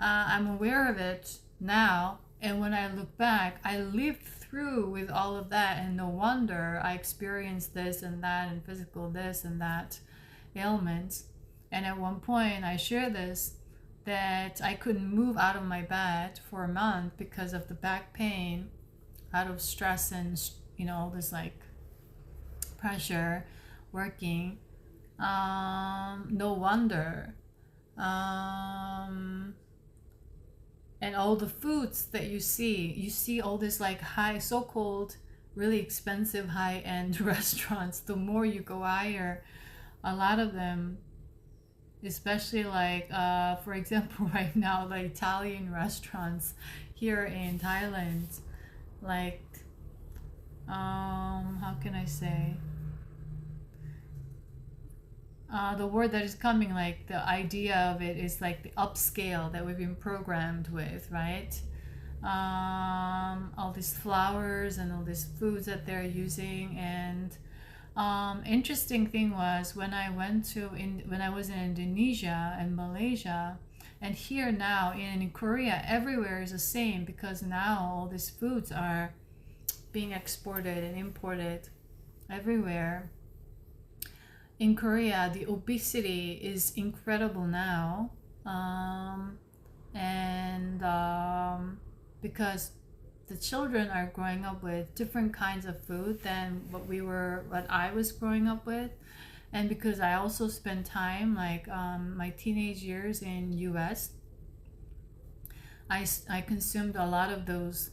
Speaker 1: I'm aware of it now, and when I look back, I lived through with all of that, and no wonder I experienced this and that and physical this and that ailments. And at one point I shared this, that I couldn't move out of my bed for a month because of the back pain, out of stress and all this like pressure working. No wonder. Um, and all the foods that you see all this like high, so-called really expensive high-end restaurants. The more you go higher, a lot of them, especially like for example right now, the Italian restaurants here in Thailand, like how can I say, the word that is coming, like the idea of it is like the upscale that we've been programmed with, right? All these flowers and all these foods that they're using. And interesting thing was when when I was in Indonesia and Malaysia, and here now in Korea, everywhere is the same, because now all these foods are being exported and imported everywhere. In Korea, the obesity is incredible now, and because the children are growing up with different kinds of food than what I was growing up with. And because I also spent time, like my teenage years in US, I consumed a lot of those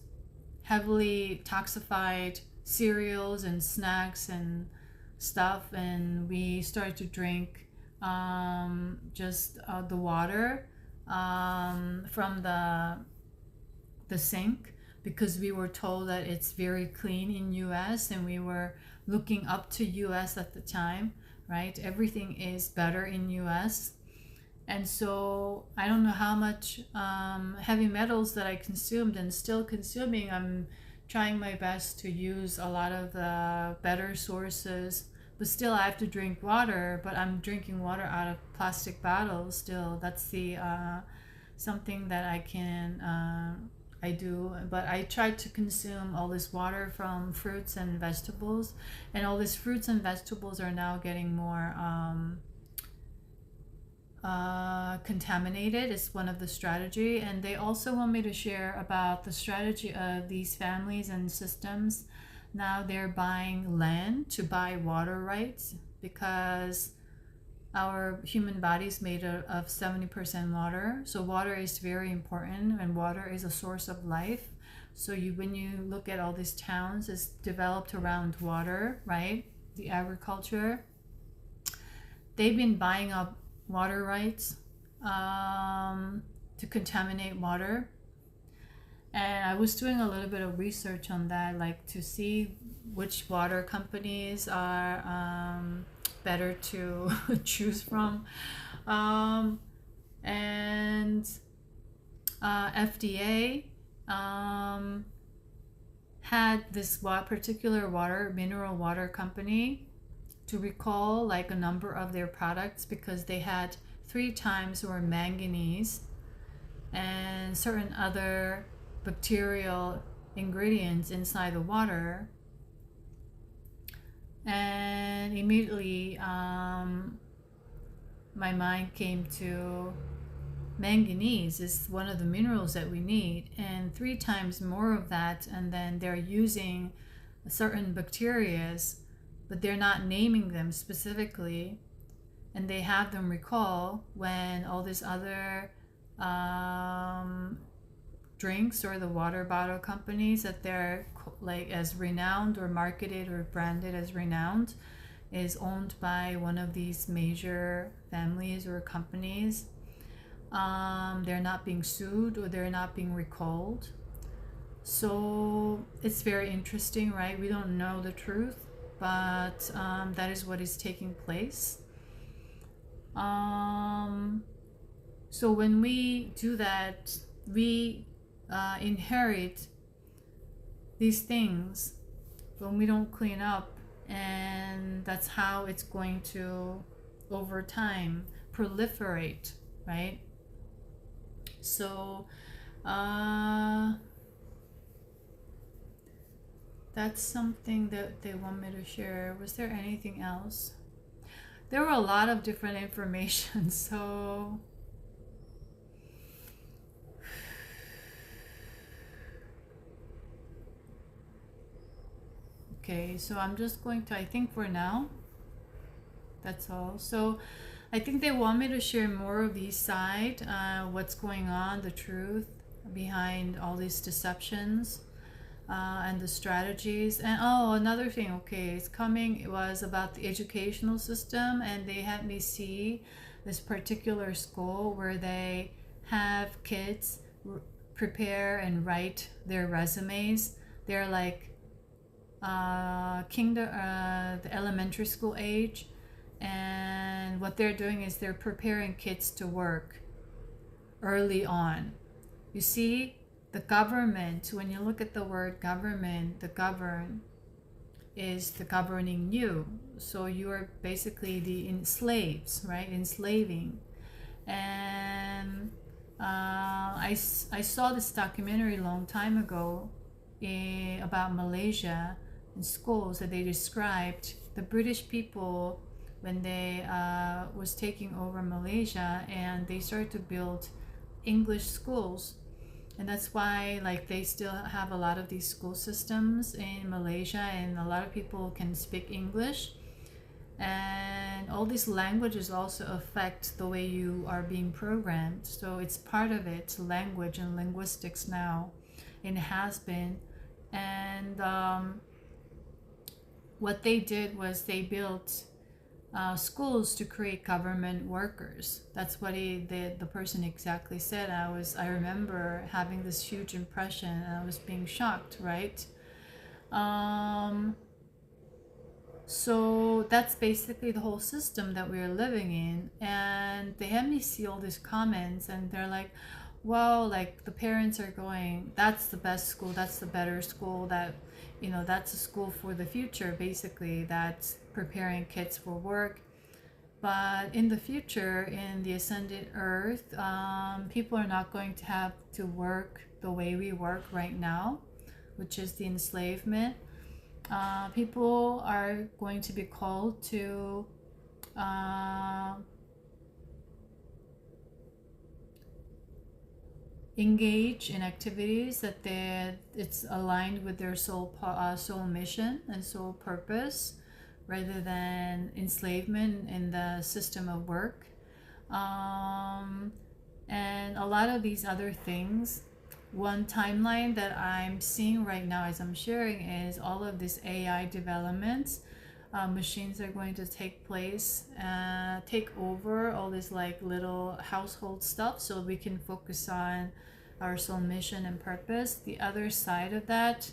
Speaker 1: heavily toxified cereals and snacks and stuff. And we started to drink just the water from the sink, because we were told that it's very clean in US, and we were looking up to US at the time, right? Everything is better in US. And so I don't know how much heavy metals that I consumed and still consuming. I'm trying my best to use a lot of the better sources, but still I have to drink water. But I'm drinking water out of plastic bottles still. That's the something that I do. But I try to consume all this water from fruits and vegetables, and all these fruits and vegetables are now getting more contaminated. Is one of the strategy. And they also want me to share about the strategy of these families and systems. Now they're buying land to buy water rights, because our human body is made of 70% water. So water is very important, and water is a source of life. So when you look at all these towns, it's developed around water, right? The agriculture. They've been buying up water rights to contaminate water. And I was doing a little bit of research on that, like to see which water companies are better to choose from. And FDA had this particular mineral water company to recall like a number of their products, because they had 3 times more manganese and certain other bacterial ingredients inside the water. And immediately my mind came to manganese is one of the minerals that we need, and 3 times more of that. And then they're using certain bacterias, but they're not naming them specifically, and they have them recall when all these other drinks or the water bottle companies that they're like as renowned or marketed or branded as renowned is owned by one of these major families or companies. They're not being sued or they're not being recalled. So it's very interesting, right? We don't know the truth, but that is what is taking place. So when we do that, we inherit these things when we don't clean up, and that's how it's going to over time proliferate, right? So that's something that they want me to share. Was there anything else? There were a lot of different information, so okay, so I'm just going to, I think for now, That's all. So I think they want me to share more of the side, what's going on, the truth behind all these deceptions, and the strategies. And oh, another thing, okay, it's coming. It was about the educational system, and they had me see this particular school where they have kids prepare and write their resumes. They're like the elementary school age, and what they're doing is they're preparing kids to work early on. You see, the government, when you look at the word government, the govern is the governing you. So you are basically the slaves, right? Enslaving. And I saw this documentary a long time ago about Malaysia in schools, that they described the British people when they was taking over Malaysia, and they started to build English schools. And that's why like they still have a lot of these school systems in Malaysia, and a lot of people can speak English. And all these languages also affect the way you are being programmed. So it's part of it, language and linguistics now, and it has been. And what they did was they built schools to create government workers. That's what the person exactly said. I remember having this huge impression, and I was being shocked, right? So that's basically the whole system that we're living in. And they had me see all these comments, and they're like, well, like the parents are going, that's the best school, that's the better school, that, you know, that's a school for the future, basically, that's preparing kids for work. But in the future, in the ascended earth, people are not going to have to work the way we work right now, which is the enslavement. People are going to be called to engage in activities that it's aligned with their soul mission and soul purpose, rather than enslavement in the system of work. And a lot of these other things. One timeline that I'm seeing right now as I'm sharing is all of this AI developments. Machines are going to take over all this like little household stuff, so we can focus on our soul mission and purpose. The other side of that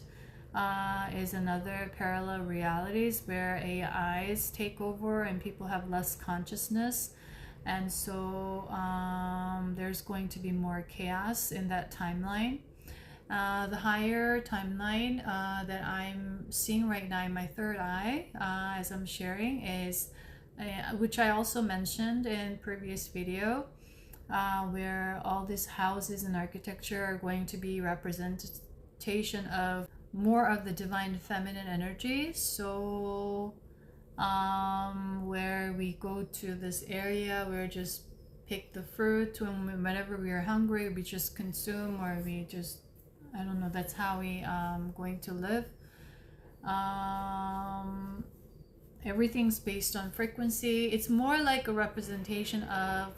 Speaker 1: is another parallel realities where AIs take over and people have less consciousness. And so there's going to be more chaos in that timeline. The higher timeline that I'm seeing right now in my third eye, as I'm sharing, is, which I also mentioned in previous video, where all these houses and architecture are going to be representation of more of the divine feminine energy. So where we go to this area, we just pick the fruit, and whenever we are hungry, we just consume, or we just, I don't know, that's how we going to live. Everything's based on frequency. It's more like a representation of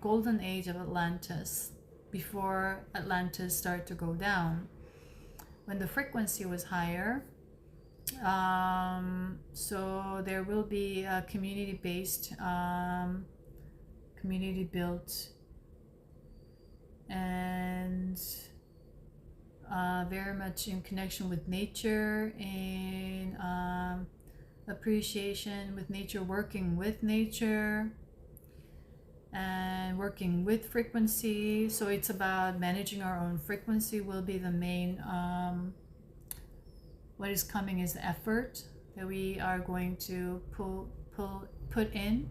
Speaker 1: golden age of Atlantis, before Atlantis started to go down, when the frequency was higher. So there will be a community-based, community-built, and very much in connection with nature, in appreciation with nature, working with nature, and working with frequency. So it's about managing our own frequency will be the main. What is coming is effort that we are going to put in.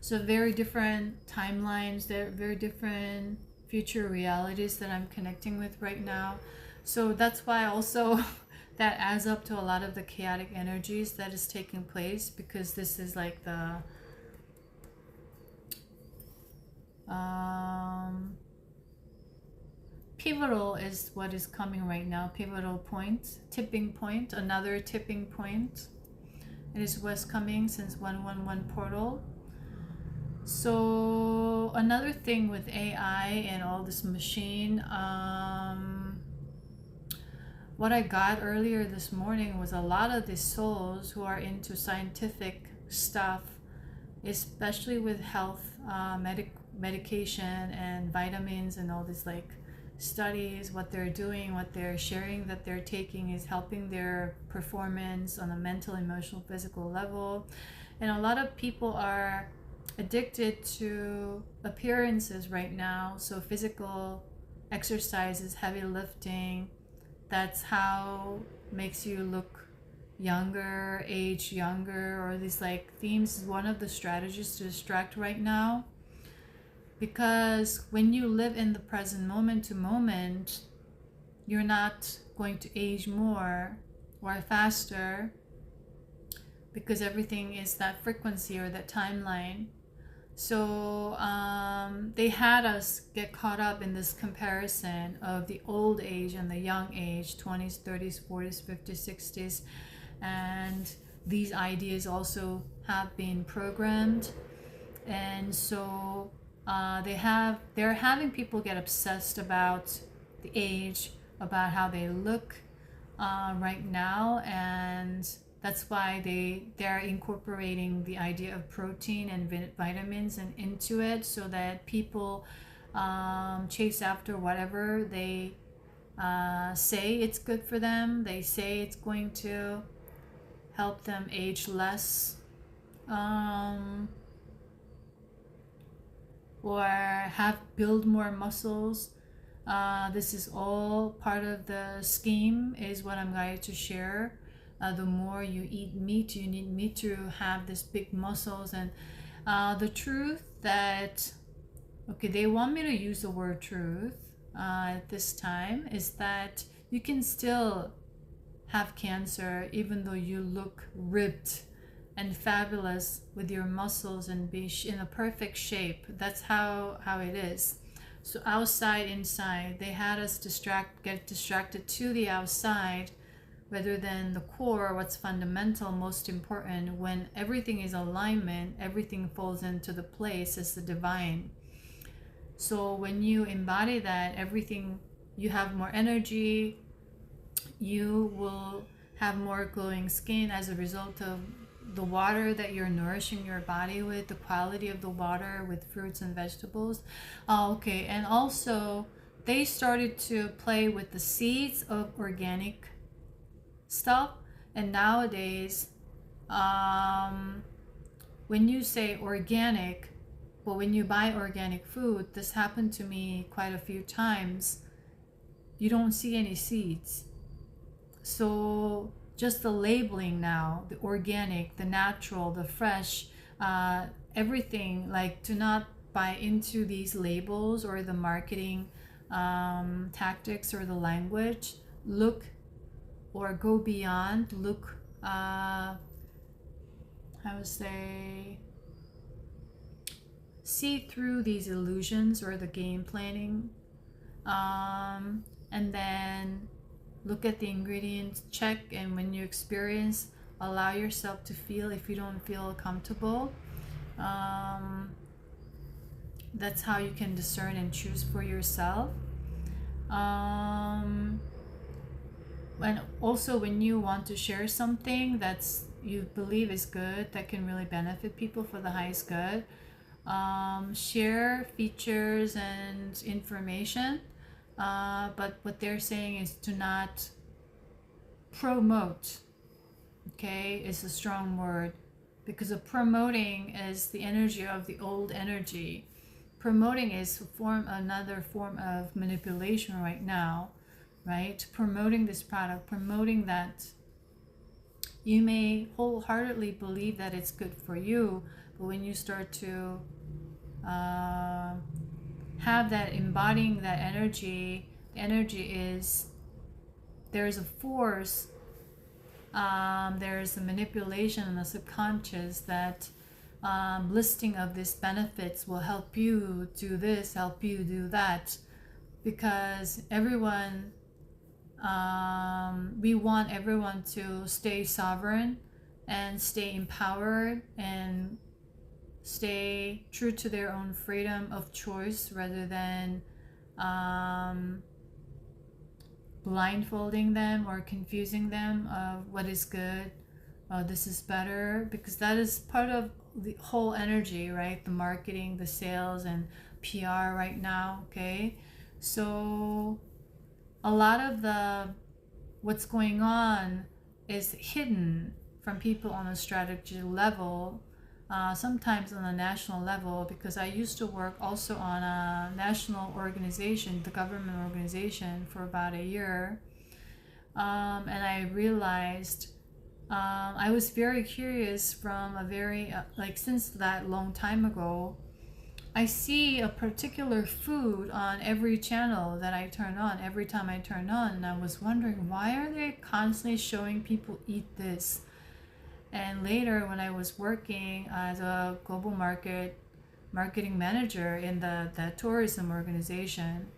Speaker 1: So very different timelines, they're very different future realities that I'm connecting with right now. So that's why also that adds up to a lot of the chaotic energies that is taking place, because this is like the pivotal is what is coming right now. Pivotal point, tipping point, another tipping point. It is what's coming since 111 portal. So another thing with AI and all this machine, what I got earlier this morning was a lot of the souls who are into scientific stuff, especially with health, medication and vitamins and all this like studies. What they're doing, what they're sharing that they're taking is helping their performance on a mental, emotional, physical level. And a lot of people are addicted to appearances right now. So physical exercises, heavy lifting, that's how makes you look younger, age younger, or these like themes is one of the strategies to distract right now. Because when you live in the present moment to moment, you're not going to age more or faster, because everything is that frequency or that timeline. So they had us get caught up in this comparison of the old age and the young age, 20s, 30s, 40s, 50s, 60s. And these ideas also have been programmed. And so they're having people get obsessed about the age, about how they look right now. And that's why they're incorporating the idea of protein and vitamins and into it, so that people chase after whatever they say it's good for them. They say it's going to help them age less, or build more muscles. This is all part of the scheme, is what I'm going to share. The more you eat meat, you need meat to have this big muscles. And the truth that, okay, they want me to use the word truth at this time, is that you can still have cancer even though you look ripped and fabulous with your muscles and be in a perfect shape. That's how it is. So outside, inside, they had us get distracted to the outside rather than the core, what's fundamental, most important. When everything is alignment, everything falls into the place as the divine. So when you embody that, everything, you have more energy, you will have more glowing skin as a result of the water that you're nourishing your body with, the quality of the water with fruits and vegetables. Okay, and also they started to play with the seeds of organic stuff. And nowadays, when you say organic, but when you buy organic food, this happened to me quite a few times, you don't see any seeds. So just the labeling now, the organic, the natural, the fresh, everything, like, do not buy into these labels or the marketing tactics or the language. Look, or go beyond, look, I would say, see through these illusions or the game planning, and then look at the ingredients, check, and when you experience, allow yourself to feel. If you don't feel comfortable, that's how you can discern and choose for yourself. And also, when you want to share something that's you believe is good, that can really benefit people for the highest good, share features and information. But what they're saying is to not promote. Okay, is a strong word, because of promoting is the energy of the old energy. Promoting is another form of manipulation right now, right? Promoting this product, promoting that. You may wholeheartedly believe that it's good for you, but when you start to have that, embodying that energy, the energy is, there's a force, there's a manipulation in the subconscious that listing of these benefits will help you do this, help you do that, because everyone, we want everyone to stay sovereign, and stay empowered and stay true to their own freedom of choice rather than blindfolding them or confusing them of what is good, this is better, because that is part of the whole energy, right? The marketing, the sales, and PR right now. Okay, so a lot of the what's going on is hidden from people on a strategy level, sometimes on a national level, because I used to work also on a national organization, the government organization, for about a year. And I realized I was very curious from a very, like, since that long time ago, I see a particular food on every channel that I turn on, every time I turn on, and I was wondering, why are they constantly showing people eat this? And later, when I was working as a global marketing manager in the tourism organization,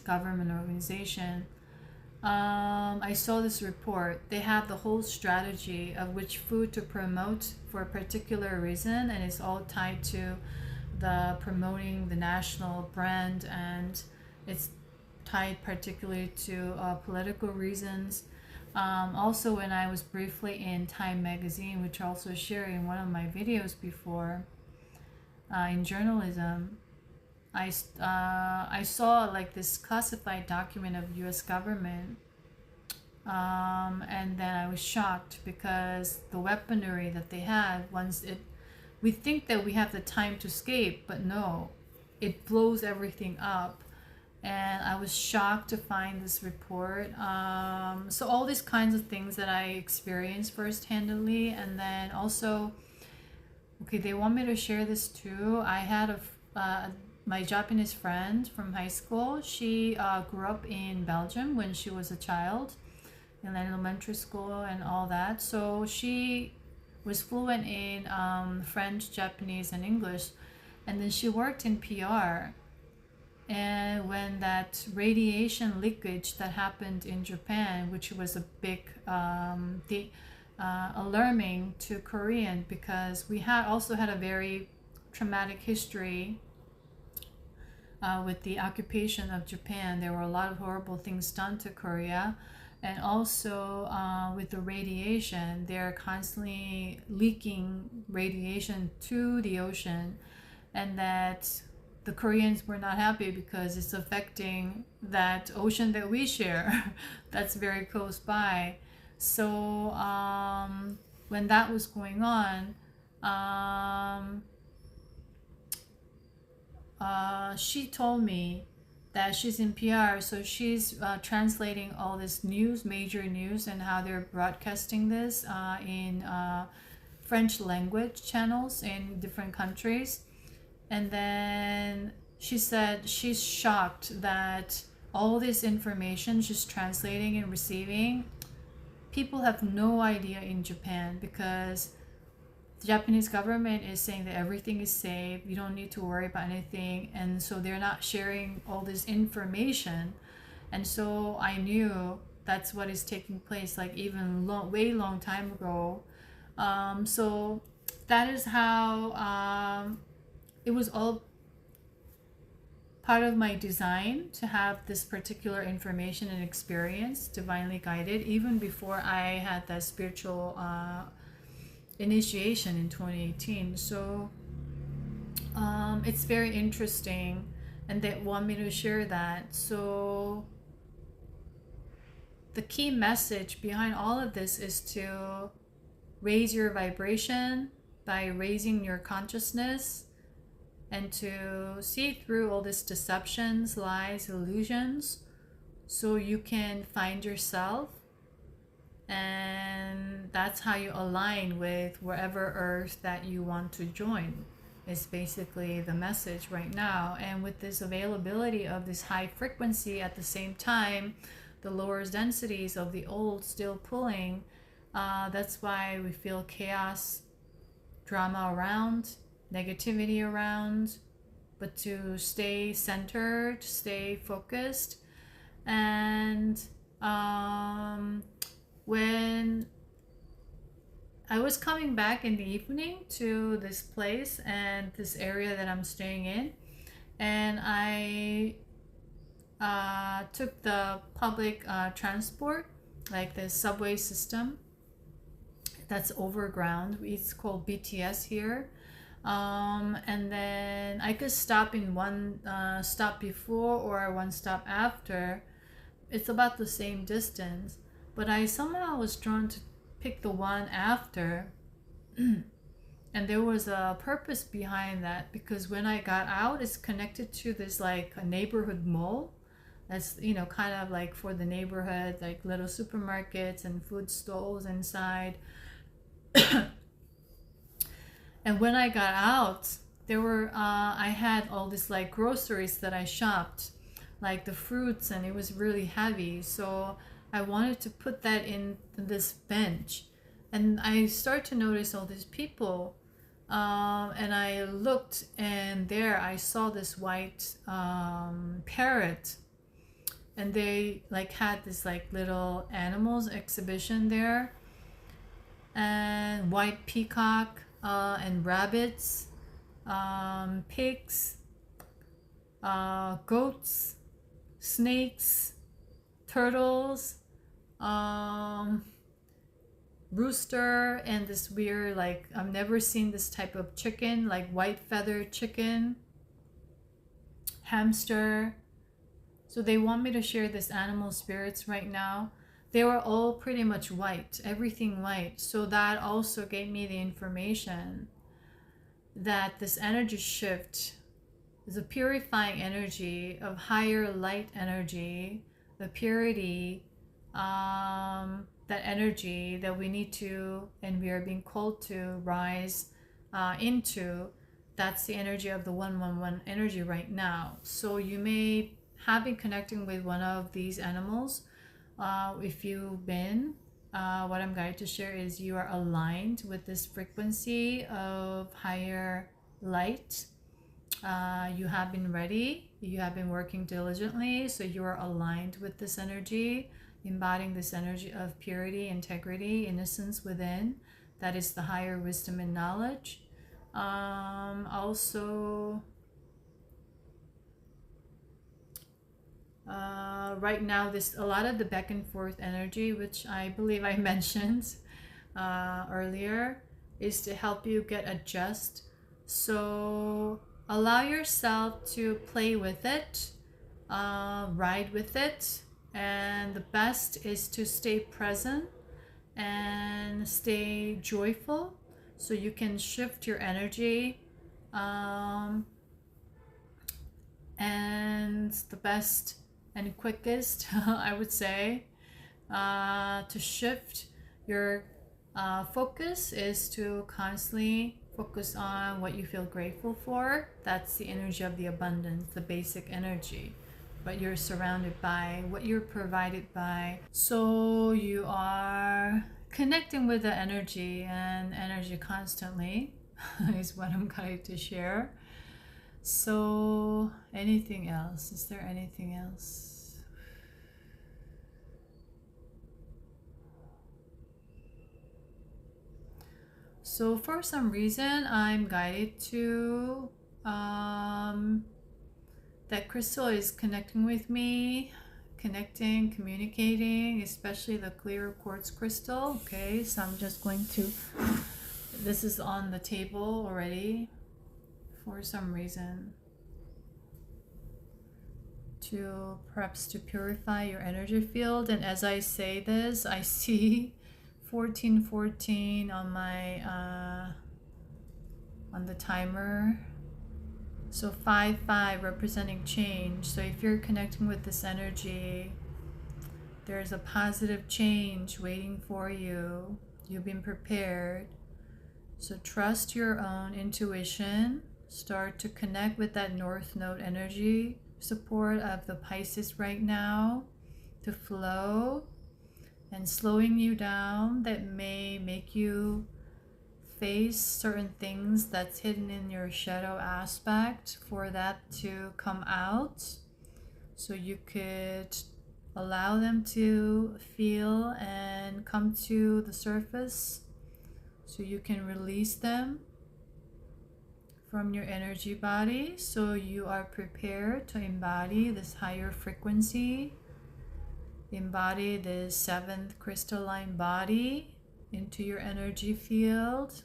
Speaker 1: government organization, I saw this report. They have the whole strategy of which food to promote for a particular reason, and it's all tied to the promoting the national brand, and it's tied particularly to political reasons. Also, when I was briefly in Time magazine, which I also shared in one of my videos before, in journalism, I saw like this classified document of U.S. government, and then I was shocked because the weaponry that they had, we think that we have the time to escape, but no, it blows everything up. And I was shocked to find this report. So all these kinds of things that I experienced first-handedly, and then also, okay, they want me to share this too. I had my Japanese friend from high school. She grew up in Belgium when she was a child, in elementary school and all that. So she was fluent in French, Japanese, and English. And then she worked in PR. And when that radiation leakage that happened in Japan, which was a big alarming to Korean, because we also had a very traumatic history with the occupation of Japan. There were a lot of horrible things done to Korea. And also with the radiation, they're constantly leaking radiation to the ocean, and that the Koreans were not happy because it's affecting that ocean that we share that's very close by. So when that was going on, she told me that she's in PR, so she's translating all this news, major news, and how they're broadcasting this in French language channels in different countries. And then she said she's shocked that all this information she's translating and receiving, people have no idea in Japan, because the Japanese government is saying that everything is safe, you don't need to worry about anything, and so they're not sharing all this information. And so I knew that's what is taking place, like even way long time ago. So that is how it was all part of my design to have this particular information and experience divinely guided, even before I had that spiritual initiation in 2018. So it's very interesting, and they want me to share that. So the key message behind all of this is to raise your vibration by raising your consciousness, and to see through all these deceptions, lies, illusions, so you can find yourself. And that's how you align with wherever earth that you want to join, is basically the message right now. And with this availability of this high frequency, at the same time the lower densities of the old still pulling, that's why we feel chaos, drama around, negativity around. But to stay centered, stay focused, and when I was coming back in the evening to this place and this area that I'm staying in, and I took the public transport, like the subway system that's overground. It's called BTS here. And then I could stop in one stop before or one stop after. It's about the same distance, but I somehow was drawn to pick the one after. And there was a purpose behind that, because when I got out, it's connected to this like a neighborhood mall. That's, you know, kind of like for the neighborhood, like little supermarkets and food stalls inside. And when I got out, there were I had all this like groceries that I shopped, like the fruits, and it was really heavy. So I wanted to put that in this bench, and I started to notice all these people. And I looked, and there I saw this white parrot, and they like had this like little animals exhibition there, and white peacock, and rabbits, pigs, goats, snakes, turtles, rooster, and this weird, like, I've never seen this type of chicken, like white feathered chicken, hamster. So they want me to share this animal spirits right now. They were all pretty much white, everything white. So that also gave me the information that this energy shift is a purifying energy of higher light energy, the purity, that energy that we need to, and we are being called to rise into. That's the energy of the 111 energy right now. So you may have been connecting with one of these animals. If you've been, what I'm going to share is you are aligned with this frequency of higher light. You have been ready, you have been working diligently, so you are aligned with this energy, embodying this energy of purity, integrity, innocence within. That is the higher wisdom and knowledge. Also, right now, this a lot of the back and forth energy, which I believe I mentioned earlier, is to help you get adjust. So allow yourself to play with it, ride with it, and the best is to stay present and stay joyful, so you can shift your energy. And the best and quickest, I would say, to shift your focus is to constantly focus on what you feel grateful for. That's the energy of the abundance, the basic energy. What you're surrounded by, what you're provided by. So you are connecting with the energy, and energy constantly is what I'm going to share. So anything else? Is there anything else? So for some reason, I'm guided to that crystal is connecting with me, communicating, especially the clear quartz crystal. Okay, so I'm just going to, this is on the table already for some reason, to perhaps to purify your energy field. And as I say this, I see 1414 on my on the timer. So 5-5 representing change. So if you're connecting with this energy, there's a positive change waiting for you. You've been prepared. So trust your own intuition. Start to connect with that North Node energy support of the Pisces right now to flow, and slowing you down that may make you face certain things that's hidden in your shadow aspect, for that to come out so you could allow them to feel and come to the surface. so you can release them from your energy body, so you are prepared to embody this higher frequency, embody this seventh crystalline body into your energy field.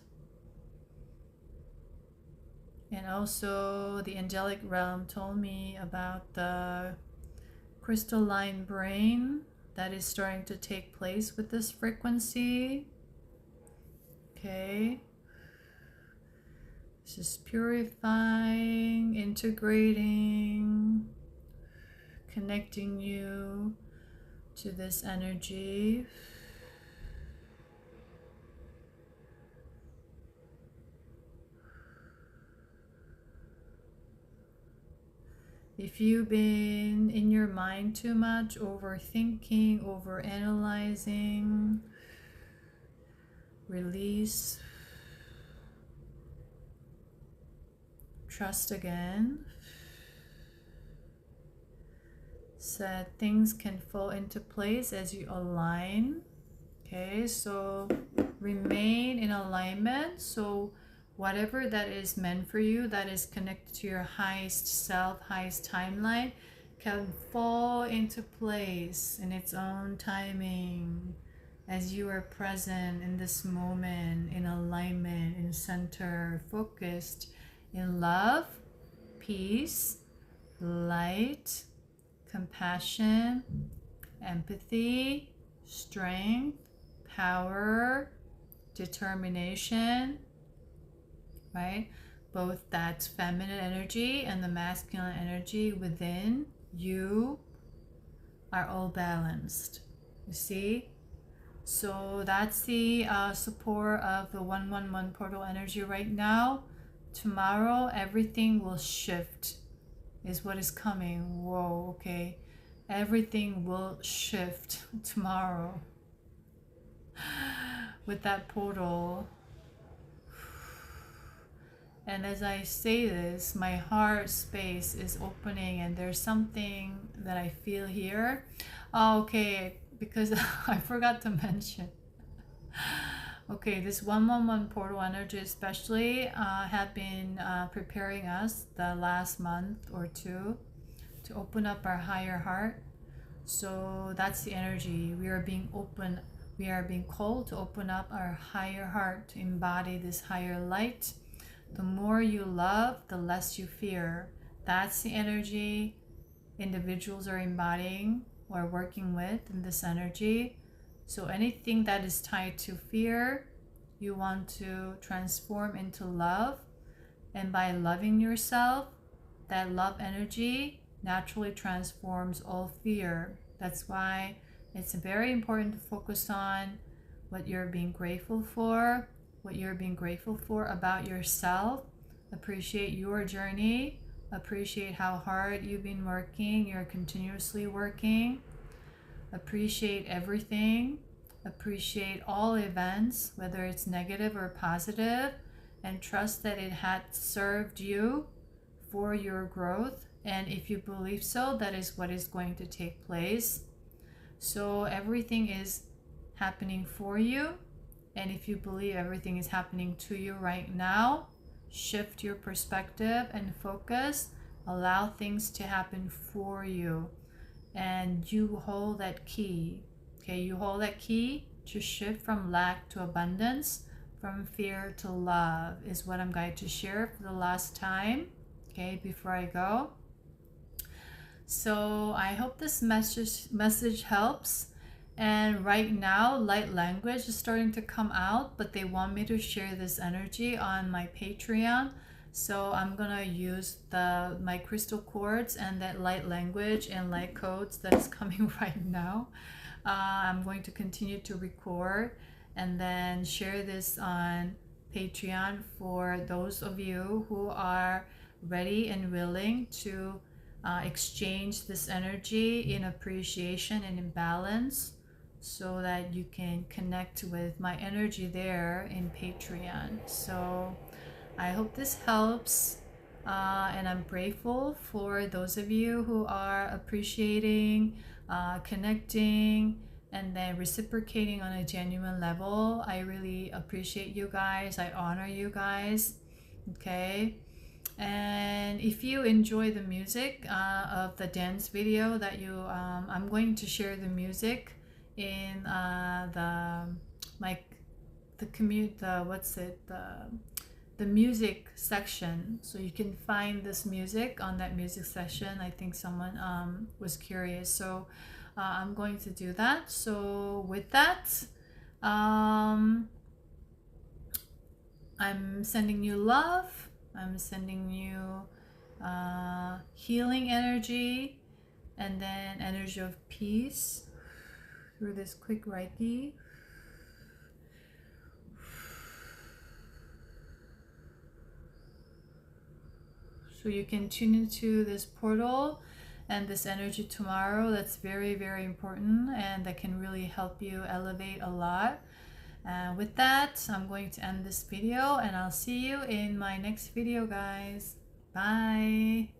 Speaker 1: And also the angelic realm told me about the crystalline brain that is starting to take place with this frequency. Okay. This is purifying, integrating, connecting you to this energy. If you've been in your mind too much, overthinking, overanalyzing, release. Trust again. So things can fall into place as you align. Okay, so remain in alignment. So whatever that is meant for you, that is connected to your highest self, highest timeline, can fall into place in its own timing as you are present in this moment, in alignment, in center, focused in love, peace, light, compassion, empathy, strength, power, determination, right? Both that feminine energy and the masculine energy within you are all balanced. You see? So that's the support of the 111 portal energy right now. Tomorrow, everything will shift, is what is coming. Whoa, okay. Everything will shift tomorrow with that portal. And as I say this, my heart space is opening and there's something that I feel here. Oh, okay, because I forgot to mention. Okay, this 111 portal energy especially had been preparing us the last month or two to open up our higher heart. So that's the energy. We are being open. We are being called to open up our higher heart, to embody this higher light. The more you love, the less you fear. That's the energy individuals are embodying or working with in this energy. So anything that is tied to fear, you want to transform into love. And by loving yourself, that love energy naturally transforms all fear. That's why it's very important to focus on what you're being grateful for, what you're being grateful for about yourself. Appreciate your journey. Appreciate how hard you've been working. You're continuously working. Appreciate everything. Appreciate all events, whether it's negative or positive, and trust that it had served you for your growth. And if you believe so, that is what is going to take place. So everything is happening for you. And if you believe everything is happening to you right now, shift your perspective and focus. Allow things to happen for you. And you hold that key. Okay, you hold that key to shift from lack to abundance, from fear to love, is what I'm going to share for the last time, okay, before I go. So I hope this message helps. And right now, light language is starting to come out, but they want me to share this energy on my Patreon. So I'm gonna use my crystal quartz and that light language and light codes that is coming right now. I'm going to continue to record and then share this on Patreon for those of you who are ready and willing to exchange this energy in appreciation and in balance, so that you can connect with my energy there in Patreon. So I hope this helps, and I'm grateful for those of you who are appreciating, connecting, and then reciprocating on a genuine level. I really appreciate you guys. I honor you guys. Okay. And if you enjoy the music of the dance video that you I'm going to share the music in the music section, so you can find this music on that music section. I think someone was curious, so I'm going to do that. So with that, I'm sending you love. I'm sending you healing energy, and then energy of peace through this quick Reiki. So you can tune into this portal and this energy tomorrow. That's very, very important, and that can really help you elevate a lot. With that, I'm going to end this video, and I'll see you in my next video, guys. Bye.